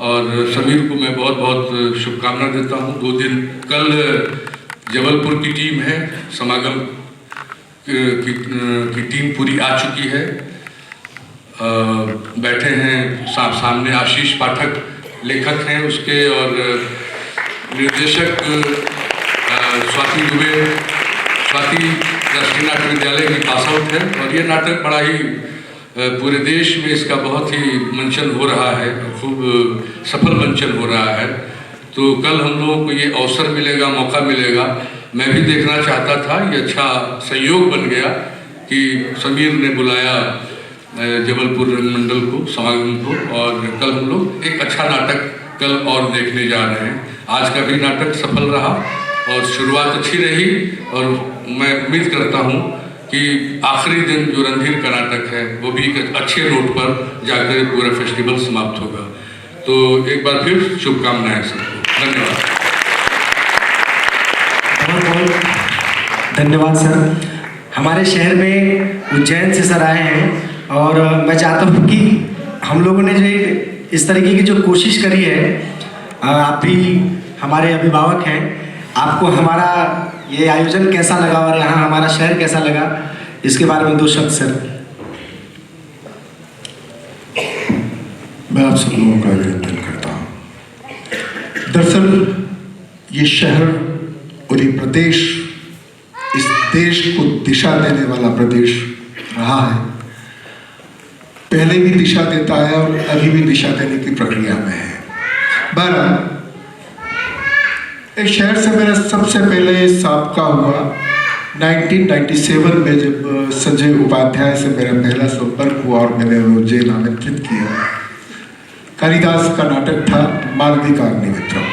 और समीर को मैं बहुत बहुत शुभकामना देता हूँ। 2 दिन कल जबलपुर की टीम है, समागम की टीम पूरी आ चुकी है। बैठे हैं सामने आशीष पाठक लेखक हैं उसके, और निर्देशक स्वाति दुबे, स्वाति राष्ट्रीय नाट्य विद्यालय की पास आउट है। और ये नाटक बड़ा ही पूरे देश में इसका बहुत ही मंचन हो रहा है, खूब सफल मंचन हो रहा है। तो कल हम लोगों को ये अवसर मिलेगा, मौका मिलेगा। मैं भी देखना चाहता था, ये अच्छा संयोग बन गया कि समीर ने बुलाया जबलपुर रंगमंडल को, समागम को, और कल हम लोग एक अच्छा नाटक कल और देखने जा रहे हैं। आज का भी नाटक सफल रहा और शुरुआत अच्छी रही, और मैं उम्मीद करता हूँ कि आखिरी दिन जो रणधीर का नाटक है वो भी एक अच्छे नोट पर जाकर पूरा फेस्टिवल समाप्त होगा। तो एक बार फिर शुभकामनाएं सबको, धन्यवाद। बहुत बहुत धन्यवाद सर। हमारे शहर में उज्जैन से सर आए हैं, और मैं चाहता हूँ कि हम लोगों ने जो इस तरीके की जो कोशिश करी है, आप भी हमारे अभिभावक हैं, आपको हमारा ये आयोजन कैसा लगा और यहाँ हमारा शहर कैसा लगा, इसके बारे में 2 शब्द सर। मैं आप सब लोगों का अभिनंदन करता हूँ। दरअसल ये शहर और ये प्रदेश इस देश को दिशा देने वाला प्रदेश रहा है, पहले भी दिशा देता है और अभी भी दिशा देने की प्रक्रिया में है। बहरहाल इस शहर से मेरा सबसे पहले साबका हुआ 1997 में, जब संजय उपाध्याय से मेरा पहला संपर्क हुआ और मैंने उज्जैन आमंत्रित किया। कालिदास का नाटक था मालविकाग्निमित्रम,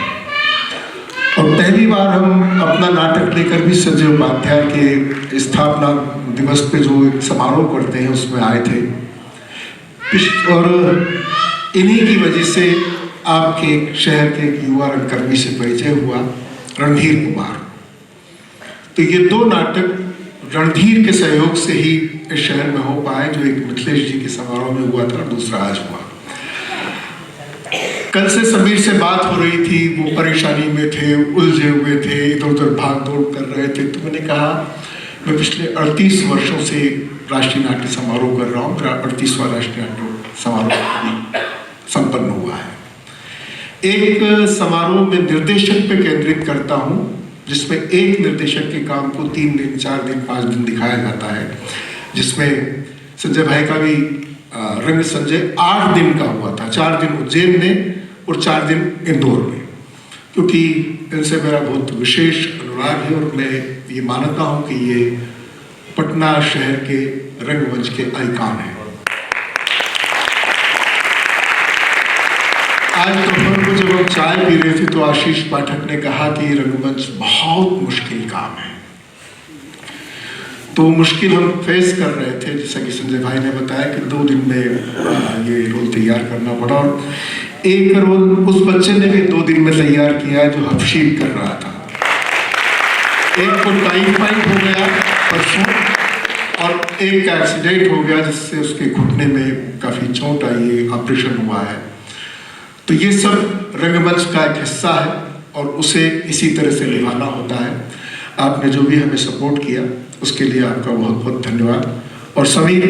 और पहली बार हम अपना नाटक लेकर भी संजय उपाध्याय के स्थापना दिवस पे जो एक समारोह करते हैं उसमें आए थे। और इन्हीं की वजह से आपके शहर के एक युवा रंगकर्मी से परिचय हुआ, रणधीर कुमार। तो ये 2 नाटक रणधीर के सहयोग से ही इस शहर में हो पाए, जो एक मिथिलेश जी के समारोह में हुआ था, दूसरा आज हुआ। कल से समीर से बात हो रही थी, वो परेशानी में थे, उलझे हुए थे, इधर उधर भाग दौड़ कर रहे थे। तो मैंने कहा मैं पिछले 38 वर्षों से राष्ट्रीय नाट्य समारोह कर रहा हूँ, मेरा 38वां राष्ट्रीय नाट्य समारोह संपन्न हुआ है। एक समारोह में निर्देशक पे केंद्रित करता हूँ, जिसमें एक निर्देशक के काम को 3 दिन, 4 दिन, 5 दिन दिखाया जाता है, जिसमें संजय भाई का भी रंग संजय 8 दिन का हुआ था, 4 दिन उज्जैन में और 4 दिन इंदौर में, क्योंकि इनसे मेरा बहुत विशेष अनुराग है और मैं ये मानता हूँ कि ये पटना शहर के रंगमंच के आइकॉन हैं। आज दोपहर को जब हम चाय पी रहे थे तो आशीष पाठक ने कहा कि रंगमंच बहुत मुश्किल काम है। तो मुश्किल हम फेस कर रहे थे, जैसा कि संजय भाई ने बताया कि 2 दिन में ये रोल तैयार करना पड़ा, और एक रोल उस बच्चे ने भी 2 दिन में तैयार किया जो हफशील कर रहा था। एक को टाइफाइड हो गया परसों, और एक का एक्सीडेंट हो गया जिससे उसके घुटने में काफ़ी चोट आई है, ऑपरेशन हुआ है। तो ये सब रंगमंच का एक हिस्सा है, और उसे इसी तरह से निभाना होता है। आपने जो भी हमें सपोर्ट किया उसके लिए आपका बहुत बहुत धन्यवाद। और समीर,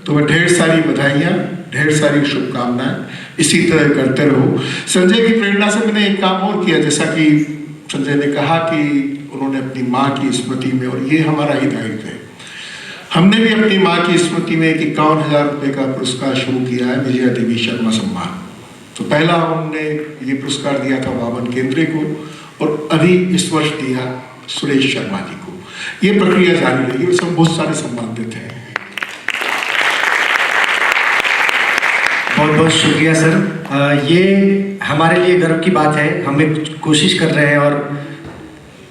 तुम्हें ढेर सारी बधाइयाँ, ढेर सारी शुभकामनाएं, इसी तरह करते रहो। संजय की प्रेरणा से मैंने एक काम और किया, जैसा कि संजय ने कहा कि उन्होंने अपनी माँ की स्मृति में, और ये हमारा ही दायित्व है, हमने भी अपनी माँ की स्मृति में 51,000 रुपये का पुरस्कार शुरू किया है, विजया देवी शर्मा सम्मान। तो पहला हमने ये पुरस्कार दिया था बावन केंद्रे को, और अभी इस वर्ष दिया सुरेश शर्मा जी को। ये प्रक्रिया जारी रहेगी, सब बहुत सारे सम्मान देते हैं। बहुत बहुत शुक्रिया सर। ये हमारे लिए गर्व की बात है। हम एक कोशिश कर रहे हैं और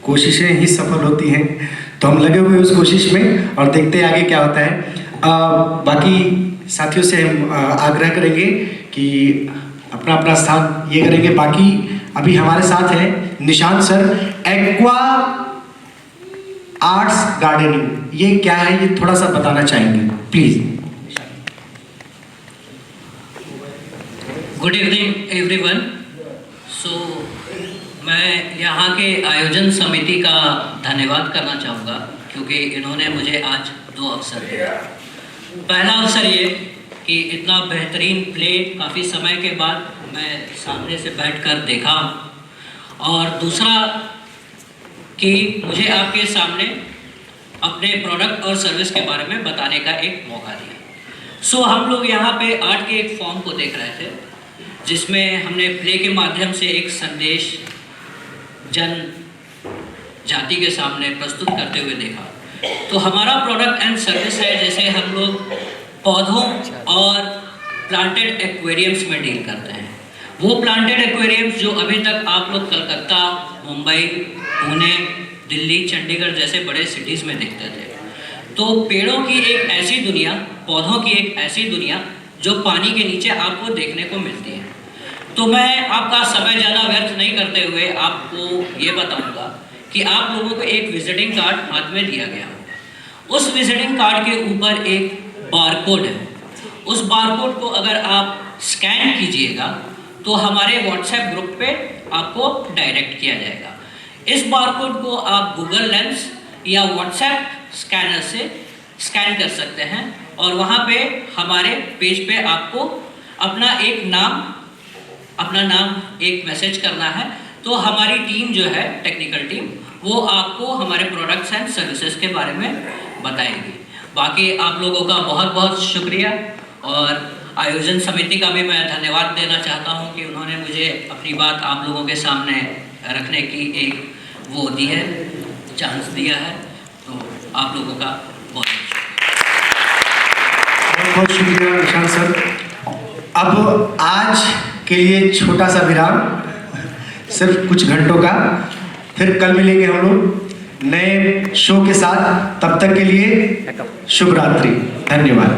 कोशिशें ही सफल होती हैं, तो हम लगे हुए उस कोशिश में और देखते हैं आगे क्या होता है। बाकी साथियों से हम आग्रह करेंगे कि अपना अपना स्थान ये करेंगे। बाकी अभी हमारे साथ हैं Nishant sir, aqua arts gardening, ये क्या है ये थोड़ा सा बताना चाहेंगे please. Good evening everyone. So मैं यहाँ के आयोजन समिति का धन्यवाद करना चाहूँगा, क्योंकि इन्होंने मुझे आज 2 अवसर दिया। पहला अवसर ये कि इतना बेहतरीन प्ले काफ़ी समय के बाद मैं सामने से बैठकर देखा, और दूसरा कि मुझे आपके सामने अपने प्रोडक्ट और सर्विस के बारे में बताने का एक मौका दिया। सो हम लोग यहाँ पे आर्ट के एक फॉर्म को देख रहे थे, जिसमें हमने प्ले के माध्यम से एक संदेश जन जाति के सामने प्रस्तुत करते हुए देखा। तो हमारा प्रोडक्ट एंड सर्विस है, जैसे हम लोग पौधों और प्लांटेड एक्वेरियम्स में डील करते हैं। वो प्लांटेड एक्वेरियम्स जो अभी तक आप लोग कलकत्ता, मुंबई, पुणे, दिल्ली, चंडीगढ़ जैसे बड़े सिटीज़ में देखते थे। तो पेड़ों की एक ऐसी दुनिया, पौधों की एक ऐसी दुनिया जो पानी के नीचे आपको देखने को मिलती है। तो मैं आपका समय ज़्यादा व्यर्थ नहीं करते हुए आपको ये बताऊंगा कि आप लोगों को एक विजिटिंग कार्ड हाथ में दिया गया होगा। उस विजिटिंग कार्ड के ऊपर एक बारकोड है। उस बारकोड को अगर आप स्कैन कीजिएगा तो हमारे व्हाट्सएप ग्रुप पे आपको डायरेक्ट किया जाएगा। इस बारकोड को आप गूगल लेंस या व्हाट्सएप स्कैनर से स्कैन कर सकते हैं, और वहाँ पे हमारे पेज पे आपको अपना नाम एक मैसेज करना है। तो हमारी टीम जो है, टेक्निकल टीम, वो आपको हमारे प्रोडक्ट्स एंड सर्विसेज के बारे में बताएगी। बाकी आप लोगों का बहुत बहुत शुक्रिया, और आयोजन समिति का भी मैं धन्यवाद देना चाहता हूं कि उन्होंने मुझे अपनी बात आप लोगों के सामने रखने की एक वो दी है, चांस दिया है। तो आप लोगों का बहुत बहुत शुक्रिया निशांत सर। अब आज के लिए छोटा सा विराम, सिर्फ कुछ घंटों का, फिर कल मिलेंगे हम लोग नए शो के साथ। तब तक के लिए शुभ रात्रि, धन्यवाद।